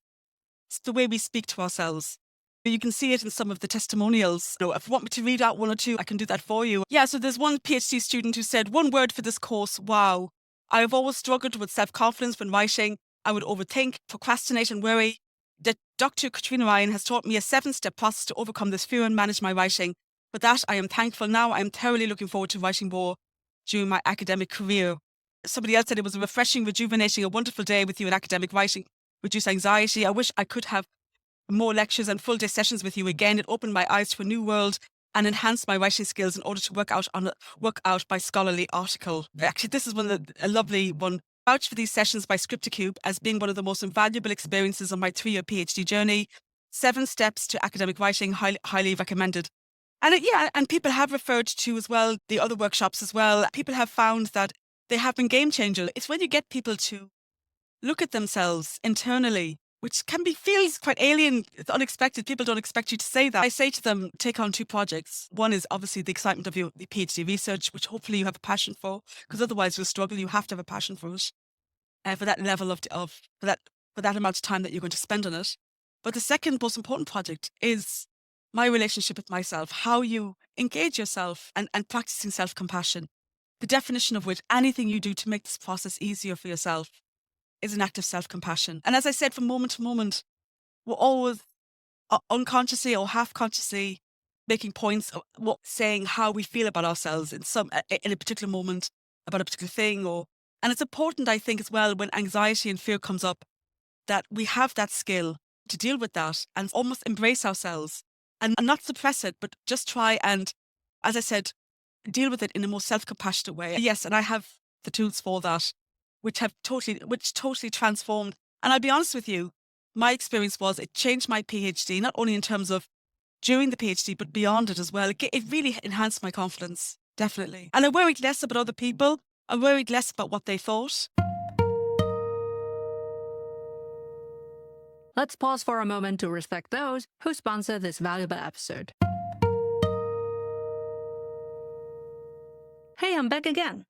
Speaker 2: It's the way we speak to ourselves. You can see it in some of the testimonials. If you want me to read out one or two, I can do that for you. Yeah, so there's one PhD student who said, one word for this course, wow. I have always struggled with self-confidence when writing. I would overthink, procrastinate and worry. Dr. Catriona Ryan has taught me a 7-step process to overcome this fear and manage my writing. For that, I am thankful. Now I am thoroughly looking forward to writing more during my academic career. Somebody else said it was a refreshing, rejuvenating, a wonderful day with you in academic writing. Reduce anxiety. I wish I could have more lectures and full day sessions with you again. It opened my eyes to a new world and enhanced my writing skills in order to work out my scholarly article. Actually, this is a lovely one. Vouch for these sessions by ScriptorCube as being one of the most invaluable experiences of my 3-year PhD journey. 7 steps to academic writing, highly recommended. And people have referred to as well the other workshops as well. People have found that they have been game changers. It's when you get people to look at themselves internally, which feels quite alien. It's unexpected. People don't expect you to say that. I say to them, take on 2 projects. One is obviously the excitement of the PhD research, which hopefully you have a passion for, because otherwise you'll struggle. You have to have a passion for it, for that level for that amount of time that you're going to spend on it. But the second most important project is my relationship with myself, how you engage yourself and practicing self-compassion. The definition of which anything you do to make this process easier for yourself is an act of self-compassion. And as I said, from moment to moment, we're always unconsciously or half-consciously making points, saying how we feel about ourselves in a particular moment, about a particular thing. And it's important, I think, as well, when anxiety and fear comes up, that we have that skill to deal with that and almost embrace ourselves and not suppress it, but just try and, as I said, deal with it in a more self-compassionate way. Yes, and I have the tools for that, which totally transformed. And I'll be honest with you, my experience was it changed my PhD, not only in terms of during the PhD, but beyond it as well. It really enhanced my confidence, definitely. And I worried less about other people. I worried less about what they thought.
Speaker 1: Let's pause for a moment to respect those who sponsor this valuable episode. Hey, I'm back again.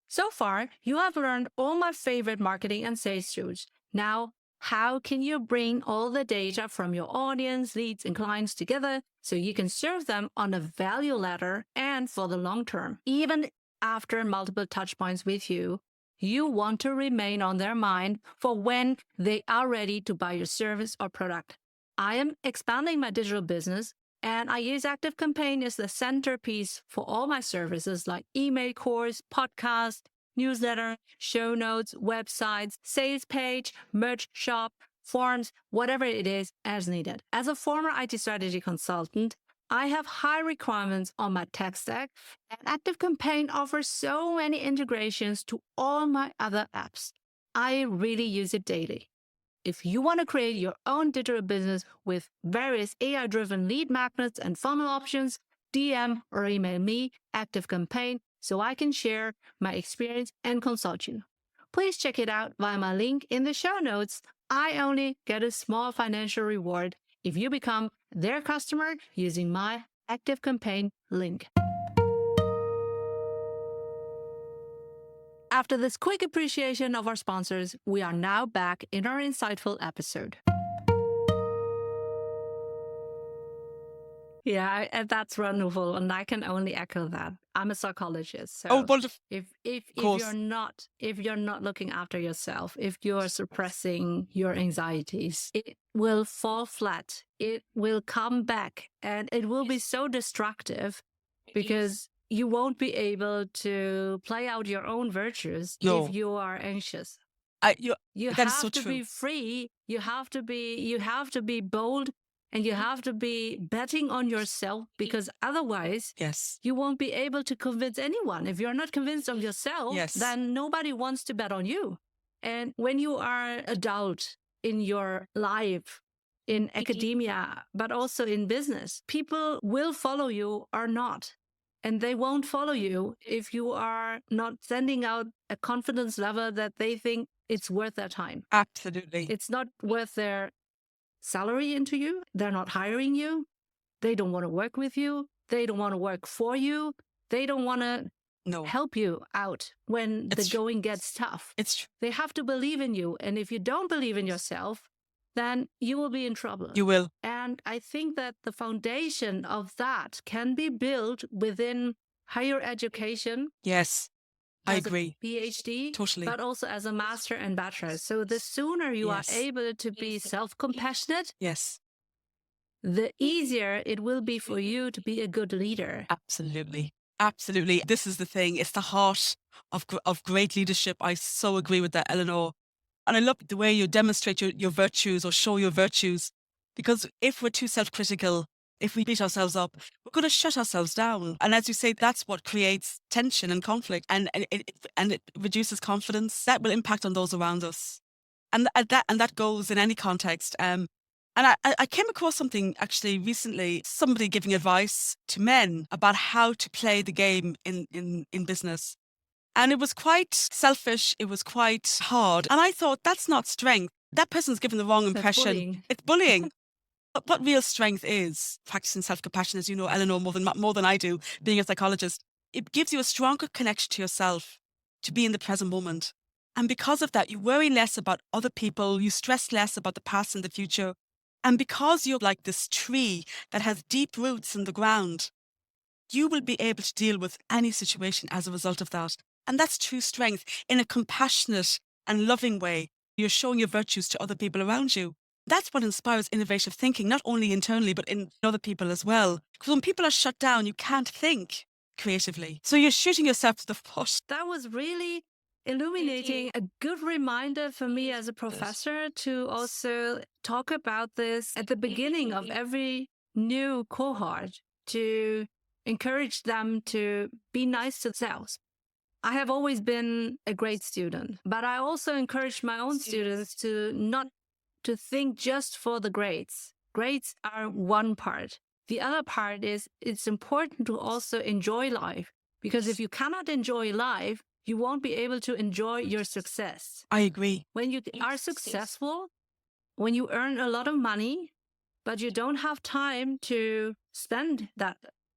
Speaker 1: So far, you have learned all my favorite marketing and sales tools. Now, how can you bring all the data from your audience, leads, and clients together so you can serve them on a value ladder and for the long term? Even after multiple touchpoints with you, you want to remain on their mind for when they are ready to buy your service or product. I am expanding my digital business, and I use ActiveCampaign as the centerpiece for all my services like email course, podcast, newsletter, show notes, websites, sales page, merch shop, forms, whatever it is as needed. As a former IT strategy consultant, I have high requirements on my tech stack, and ActiveCampaign offers so many integrations to all my other apps. I really use it daily. If you want to create your own digital business with various AI-driven lead magnets and funnel options, DM or email me, ActiveCampaign, so I can share my experience and consult you. Please check it out via my link in the show notes. I only get a small financial reward if you become their customer using my ActiveCampaign link. After this quick appreciation of our sponsors, we are now back in our insightful episode. Yeah, and that's wonderful, and I can only echo that. I'm a psychologist, so
Speaker 2: wonderful.
Speaker 1: if you're not looking after yourself, if you're suppressing your anxieties, it will fall flat. It will come back, and it will be so destructive because you won't be able to play out your own virtues if you are anxious. You
Speaker 2: that is so
Speaker 1: have to
Speaker 2: true.
Speaker 1: be free. You have to be bold and you have to be betting on yourself, because otherwise
Speaker 2: Yes.
Speaker 1: you won't be able to convince anyone. If you're not convinced of yourself,
Speaker 2: Yes.
Speaker 1: then nobody wants to bet on you. And when you are adult in your life, in academia, but also in business, people will follow you or not. And they won't follow you if you are not sending out a confidence level that they think it's worth their time.
Speaker 2: Absolutely.
Speaker 1: It's not worth their salary into you. They're not hiring you. They don't want to work with you. They don't want to work for you. They don't want to help you out when the going gets tough.
Speaker 2: It's true.
Speaker 1: They have to believe in you. And if you don't believe in yourself, then you will be in trouble.
Speaker 2: You will.
Speaker 1: And I think that the foundation of that can be built within higher education.
Speaker 2: Yes, I
Speaker 1: as
Speaker 2: agree.
Speaker 1: A PhD,
Speaker 2: Totally.
Speaker 1: but also as a master and bachelor. So the sooner you are able to be self-compassionate,
Speaker 2: yes,
Speaker 1: the easier it will be for you to be a good leader.
Speaker 2: Absolutely. Absolutely. This is the thing. It's the heart of great leadership. I so agree with that, Eleanor. And I love the way you demonstrate your virtues or show your virtues. Because if we're too self-critical, if we beat ourselves up, we're going to shut ourselves down. And as you say, that's what creates tension and conflict, and it reduces confidence. That will impact on those around us. And that goes in any context. And I came across something actually recently, somebody giving advice to men about how to play the game in business. And it was quite selfish. It was quite hard. And I thought, that's not strength. That person's given the wrong impression.
Speaker 1: Bullying.
Speaker 2: It's bullying. But what real strength is, practicing self-compassion, as you know, Eleanor, more than I do, being a psychologist, it gives you a stronger connection to yourself, to be in the present moment. And because of that, you worry less about other people. You stress less about the past and the future. And because you're like this tree that has deep roots in the ground, you will be able to deal with any situation as a result of that. And that's true strength in a compassionate and loving way. You're showing your virtues to other people around you. That's what inspires innovative thinking, not only internally, but in other people as well. Because when people are shut down, you can't think creatively. So you're shooting yourself to the foot.
Speaker 1: That was really illuminating, a good reminder for me as a professor to also talk about this at the beginning of every new cohort, to encourage them to be nice to themselves. I have always been a great student, but I also encourage my own students to not to think just for the grades. Grades are one part. The other part is it's important to also enjoy life, because if you cannot enjoy life, you won't be able to enjoy your success.
Speaker 2: I agree.
Speaker 1: When you are successful, when you earn a lot of money, but you don't have time to spend that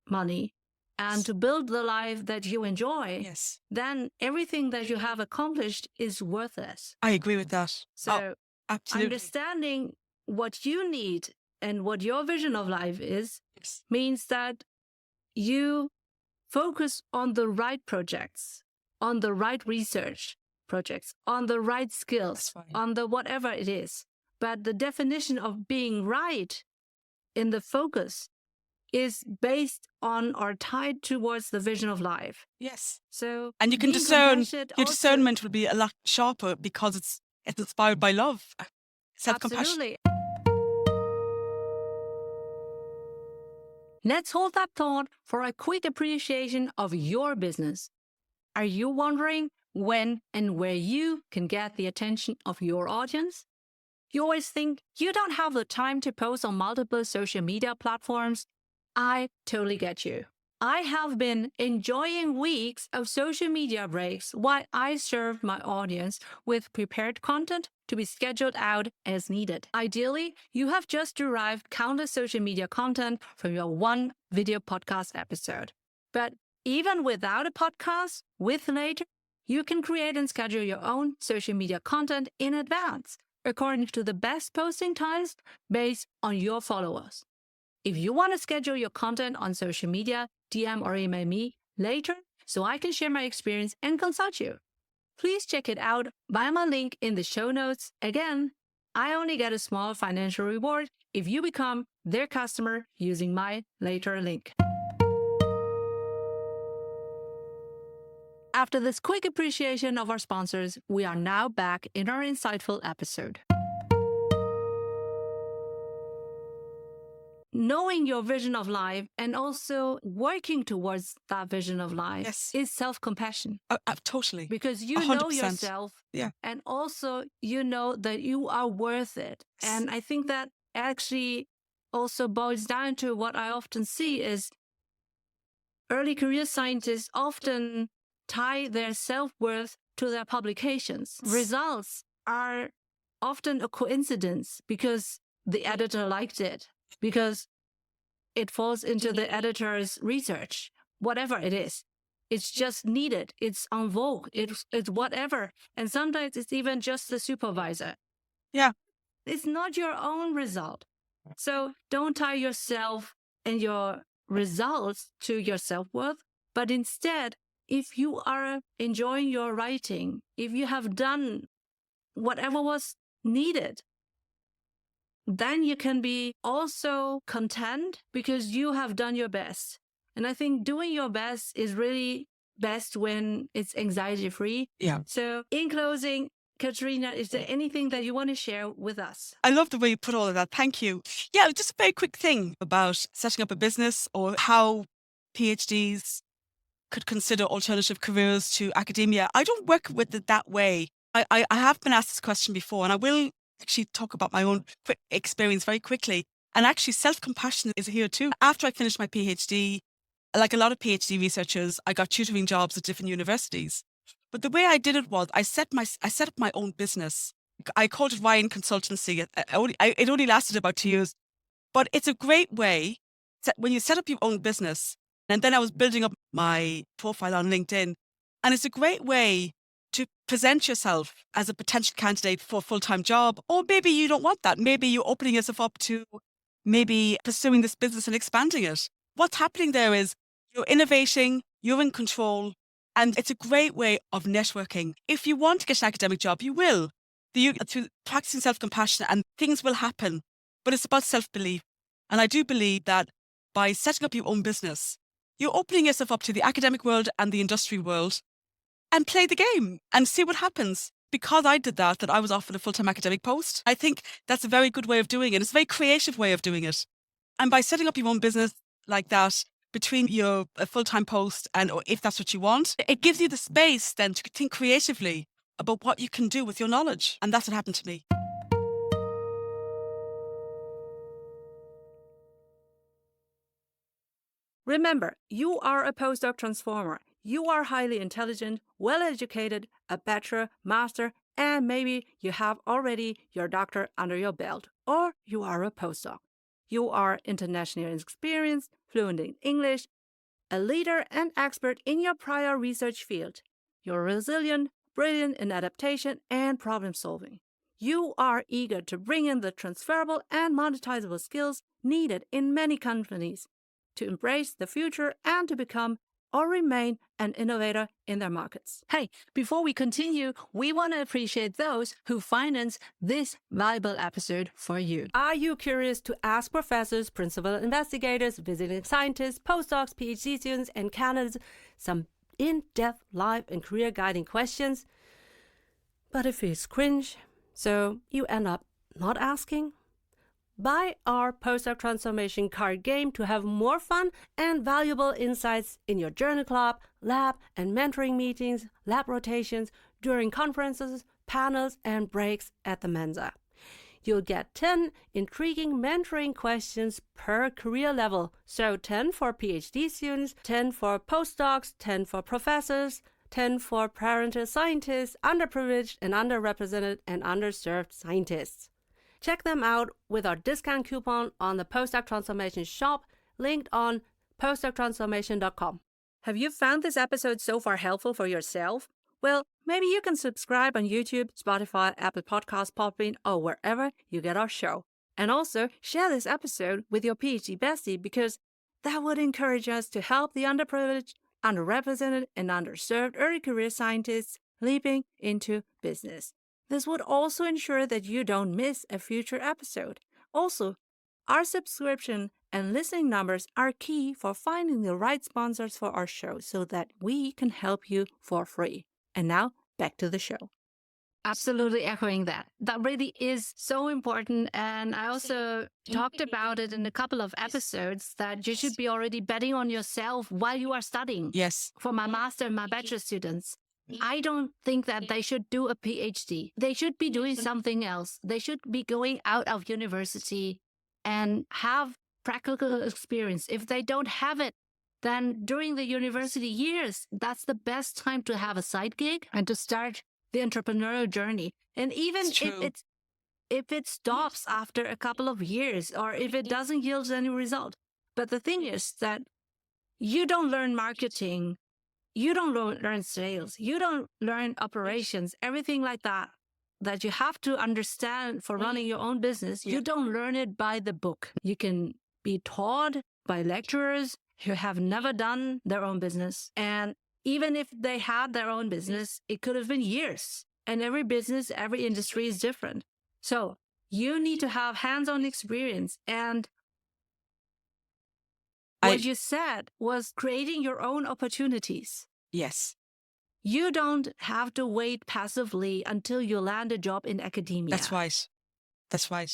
Speaker 1: money and to build the life that you enjoy, then everything that you have accomplished is worthless.
Speaker 2: I agree with that.
Speaker 1: So
Speaker 2: absolutely.
Speaker 1: Understanding what you need and what your vision of life is means that you focus on the right projects, on the right research projects, on the right skills, on the whatever it is. But the definition of being right in the focus is based on or tied towards the vision of life.
Speaker 2: Yes.
Speaker 1: So,
Speaker 2: and you can discern, your discernment will be a lot sharper because it's inspired by love, self-compassion.
Speaker 1: Absolutely. Let's hold that thought for a quick appreciation of your business. Are you wondering when and where you can get the attention of your audience? You always think you don't have the time to post on multiple social media platforms. I totally get you. I have been enjoying weeks of social media breaks while I serve my audience with prepared content to be scheduled out as needed. Ideally, you have just derived countless social media content from your one video podcast episode. But even without a podcast, with Later, you can create and schedule your own social media content in advance, according to the best posting times based on your followers. If you want to schedule your content on social media, DM or email me later so I can share my experience and consult you. Please check it out via my link in the show notes. Again, I only get a small financial reward if you become their customer using my later link. After this quick appreciation of our sponsors, we are now back in our insightful episode. knowing your vision of life and also working towards that vision of life is self-compassion.
Speaker 2: Totally.
Speaker 1: Because you
Speaker 2: 100%.
Speaker 1: know yourself, and also you know that you are worth it. And I think that actually also boils down to what I often see is early career scientists often tie their self-worth to their publications. Results are often a coincidence because the editor liked it, because it falls into the editor's research, whatever it is. It's just needed. It's en vogue. It's whatever. And sometimes it's even just the supervisor.
Speaker 2: Yeah.
Speaker 1: It's not your own result. So don't tie yourself and your results to your self-worth, but instead, if you are enjoying your writing, if you have done whatever was needed, then you can be also content because you have done your best. And I think doing your best is really best when it's anxiety-free.
Speaker 2: Yeah.
Speaker 1: So in closing, Catriona, is there anything that you want to share with us?
Speaker 2: I love the way you put all of that. Thank you. Yeah, just a very quick thing about setting up a business or how PhDs could consider alternative careers to academia. I don't work with it that way. I have been asked this question before, and I will actually talk about my own experience very quickly. And actually, self-compassion is here too. After I finished my PhD, like a lot of PhD researchers, I got tutoring jobs at different universities. But the way I did it was I set up my own business. I called it Ryan Consultancy. It only lasted about 2 years. But it's a great way when you set up your own business. And then I was building up my profile on LinkedIn. And it's a great way to present yourself as a potential candidate for a full-time job. Or maybe you don't want that. Maybe you're opening yourself up to maybe pursuing this business and expanding it. What's happening there is you're innovating, you're in control, and it's a great way of networking. If you want to get an academic job, you will. Through practicing self-compassion, and things will happen. But it's about self-belief. And I do believe that by setting up your own business, you're opening yourself up to the academic world and the industry world, and play the game and see what happens. Because I did that I was offered a full-time academic post. I think that's a very good way of doing it. It's a very creative way of doing it. And by setting up your own business like that, between your full-time post and or if that's what you want, it gives you the space then to think creatively about what you can do with your knowledge. And that's what happened to me.
Speaker 1: Remember, you are a postdoc transformer. You are highly intelligent, well-educated, a bachelor, master, and maybe you have already your doctor under your belt, or you are a postdoc. You are internationally experienced, fluent in English, a leader and expert in your prior research field. You're resilient, brilliant in adaptation and problem solving. You are eager to bring in the transferable and monetizable skills needed in many companies to embrace the future and to become or remain an innovator in their markets. Hey, before we continue, we want to appreciate those who finance this valuable episode for you. Are you curious to ask professors, principal investigators, visiting scientists, postdocs, PhD students, and candidates some in-depth life and career guiding questions? But it feels cringe, so you end up not asking? Buy our Postdoc Transformation card game to have more fun and valuable insights in your journal club, lab, and mentoring meetings, lab rotations, during conferences, panels, and breaks at the Mensa. You'll get 10 intriguing mentoring questions per career level. So 10 for PhD students, 10 for postdocs, 10 for professors, 10 for parental scientists, underprivileged and underrepresented and underserved scientists. Check them out with our discount coupon on the Postdoc Transformation shop, linked on postdoctransformation.com. Have you found this episode so far helpful for yourself? Well, maybe you can subscribe on YouTube, Spotify, Apple Podcasts, Podbean, or wherever you get our show. And also share this episode with your PhD bestie because that would encourage us to help the underprivileged, underrepresented, and underserved early career scientists leaping into business. This would also ensure that you don't miss a future episode. Also, our subscription and listening numbers are key for finding the right sponsors for our show so that we can help you for free. And now, back to the show. Absolutely echoing that. That really is so important. And I also talked about it in a couple of episodes that you should be already betting on yourself while you are studying.
Speaker 2: Yes.
Speaker 1: For my master and my bachelor students, I don't think that they should do a PhD. They should be doing something else. They should be going out of university and have practical experience. If they don't have it, then during the university years, that's the best time to have a side gig and to start the entrepreneurial journey. And even if it stops after a couple of years or if it doesn't yield any result. But the thing is that you don't learn marketing, you don't learn sales, you don't learn operations, everything like that you have to understand for running your own business. You don't learn it by the book. You can be taught by lecturers who have never done their own business. And even if they had their own business, it could have been years. And every business, every industry is different. So you need to have hands-on experience. And what you said was creating your own opportunities.
Speaker 2: Yes.
Speaker 1: You don't have to wait passively until you land a job in academia.
Speaker 2: That's right. That's right.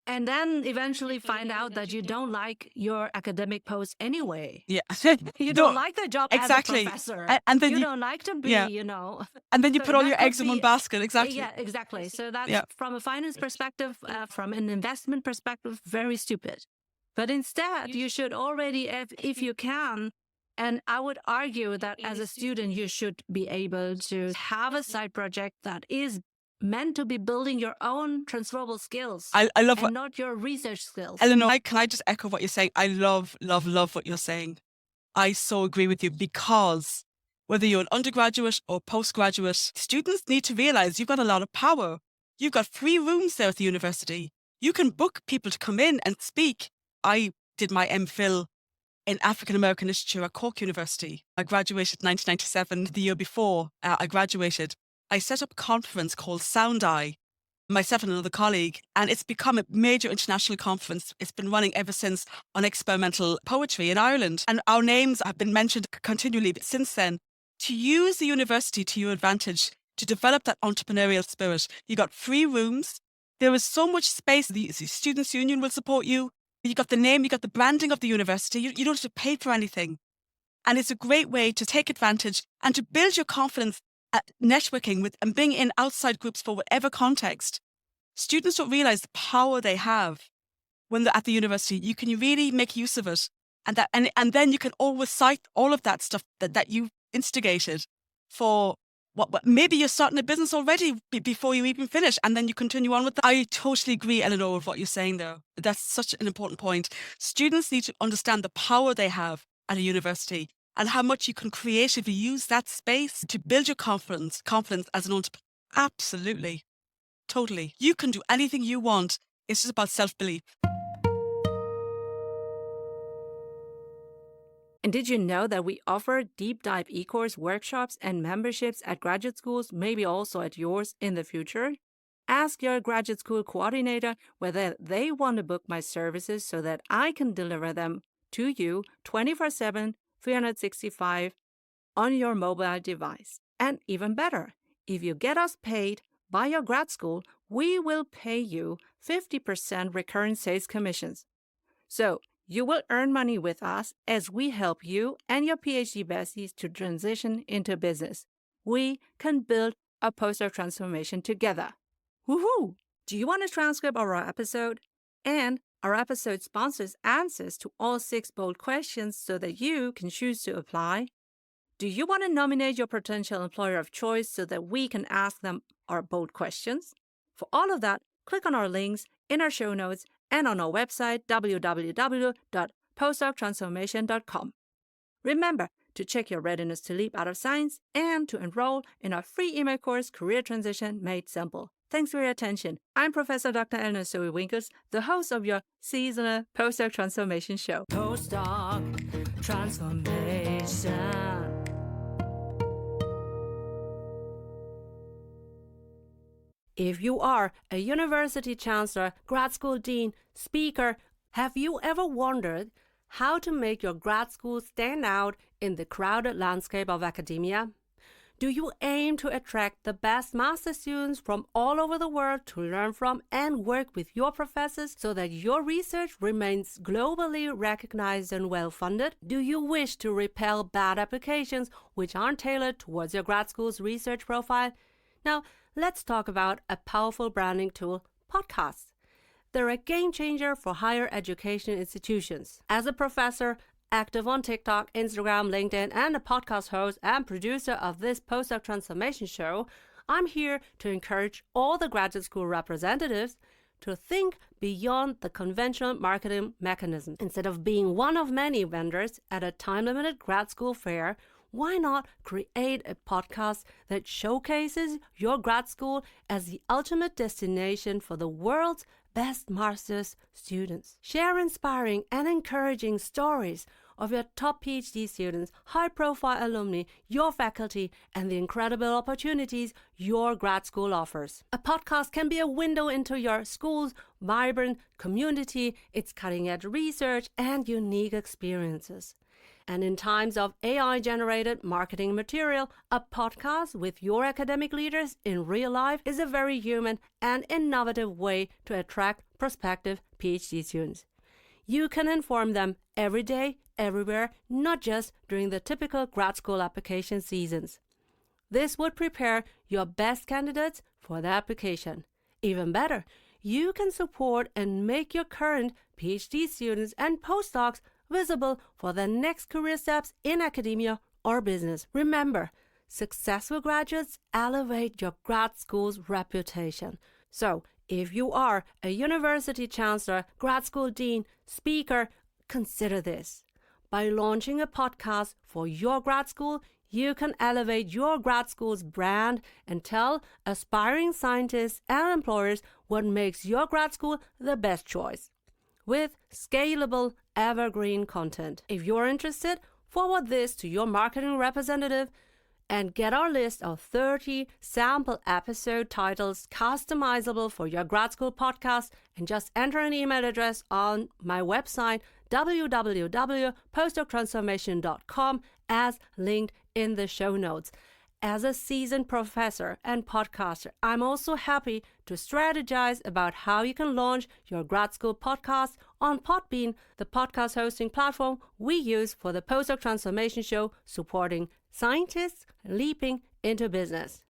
Speaker 1: And then eventually find out that you don't like your academic post anyway.
Speaker 2: Yeah.
Speaker 1: You don't like the job
Speaker 2: exactly.
Speaker 1: as a professor.
Speaker 2: And then
Speaker 1: you don't like to be, you know.
Speaker 2: And then you
Speaker 1: So
Speaker 2: put all
Speaker 1: that
Speaker 2: your
Speaker 1: could
Speaker 2: eggs in one basket. Exactly.
Speaker 1: Yeah, exactly. So that's from a finance perspective, from an investment perspective, very stupid. But instead, you should already, if you can, and I would argue that as a student, you should be able to have a side project that is meant to be building your own transferable skills.
Speaker 2: I love
Speaker 1: and not your research skills.
Speaker 2: Eleanor, can I just echo what you're saying? I love what you're saying. I so agree with you, because whether you're an undergraduate or postgraduate, students need to realize you've got a lot of power. You've got free rooms there at the university. You can book people to come in and speak. I did my MPhil in African American literature at Cork University. I graduated in 1997. The year before I graduated, I set up a conference called Sound Eye, myself and another colleague, and it's become a major international conference. It's been running ever since on experimental poetry in Ireland. And our names have been mentioned continually since then. To use the university to your advantage, to develop that entrepreneurial spirit. You got free rooms. There is so much space. The Students' Union will support you. You got the name, you got the branding of the university. You don't have to pay for anything. And it's a great way to take advantage and to build your confidence at networking with and bring in outside groups for whatever context. Students don't realize the power they have when they're at the university. You can really make use of it. And then you can always cite all of that stuff that you instigated for what maybe you're starting a business already before you even finish, and then you continue on with that. I totally agree, Eleanor, with what you're saying there. That's such an important point. Students need to understand the power they have at a university and how much you can creatively use that space to build your confidence as an entrepreneur. Absolutely. Totally. You can do anything you want. It's just about self-belief.
Speaker 1: And did you know that we offer deep dive e-course workshops and memberships at graduate schools, maybe also at yours in the future? Ask your graduate school coordinator whether they want to book my services so that I can deliver them to you 24/7, 365 on your mobile device. And even better, if you get us paid by your grad school, we will pay you 50% recurrent sales commissions. So you will earn money with us as we help you and your PhD besties to transition into business. We can build a postdoc transformation together. Woohoo! Do you want a transcript of our episode? And our episode sponsors answers to all 6 bold questions so that you can choose to apply. Do you want to nominate your potential employer of choice so that we can ask them our bold questions? For all of that, click on our links in our show notes and on our website, www.postdoctransformation.com. Remember to check your readiness to leap out of science and to enroll in our free email course, Career Transition Made Simple. Thanks for your attention. I'm Professor Dr. Eleanor Soei-Winkels, the host of your seasonal Postdoc Transformation show. Postdoc Transformation. If you are a university chancellor, grad school dean, speaker, have you ever wondered how to make your grad school stand out in the crowded landscape of academia?
Speaker 3: Do you aim to attract the best master students from all over the world to learn from and work with your professors so that your research remains globally recognized and well-funded? Do you wish to repel bad applications which aren't tailored towards your grad school's research profile? Now, let's talk about a powerful branding tool, podcasts. They're a game changer for higher education institutions. As a professor, active on TikTok, Instagram, LinkedIn, and a podcast host and producer of this Postdoc Transformation show, I'm here to encourage all the graduate school representatives to think beyond the conventional marketing mechanism. Instead of being one of many vendors at a time-limited grad school fair, why not create a podcast that showcases your grad school as the ultimate destination for the world's best master's students? Share inspiring and encouraging stories of your top PhD students, high-profile alumni, your faculty, and the incredible opportunities your grad school offers. A podcast can be a window into your school's vibrant community, its cutting-edge research, and unique experiences. And in times of AI-generated marketing material, a podcast with your academic leaders in real life is a very human and innovative way to attract prospective PhD students. You can inform them every day, everywhere, not just during the typical grad school application seasons. This would prepare your best candidates for the application. Even better, you can support and make your current PhD students and postdocs visible for their next career steps in academia or business. Remember, successful graduates elevate your grad school's reputation. So, if you are a university chancellor, grad school dean, speaker, consider this. By launching a podcast for your grad school, you can elevate your grad school's brand and tell aspiring scientists and employers what makes your grad school the best choice, with scalable, evergreen content. If you're interested, forward this to your marketing representative and get our list of 30 sample episode titles customizable for your grad school podcast, and just enter an email address on my website www.postdoctransformation.com as linked in the show notes. As a seasoned professor and podcaster, I'm also happy to strategize about how you can launch your grad school podcast on Podbean, the podcast hosting platform we use for the Postdoc Transformation show, supporting scientists leaping into business.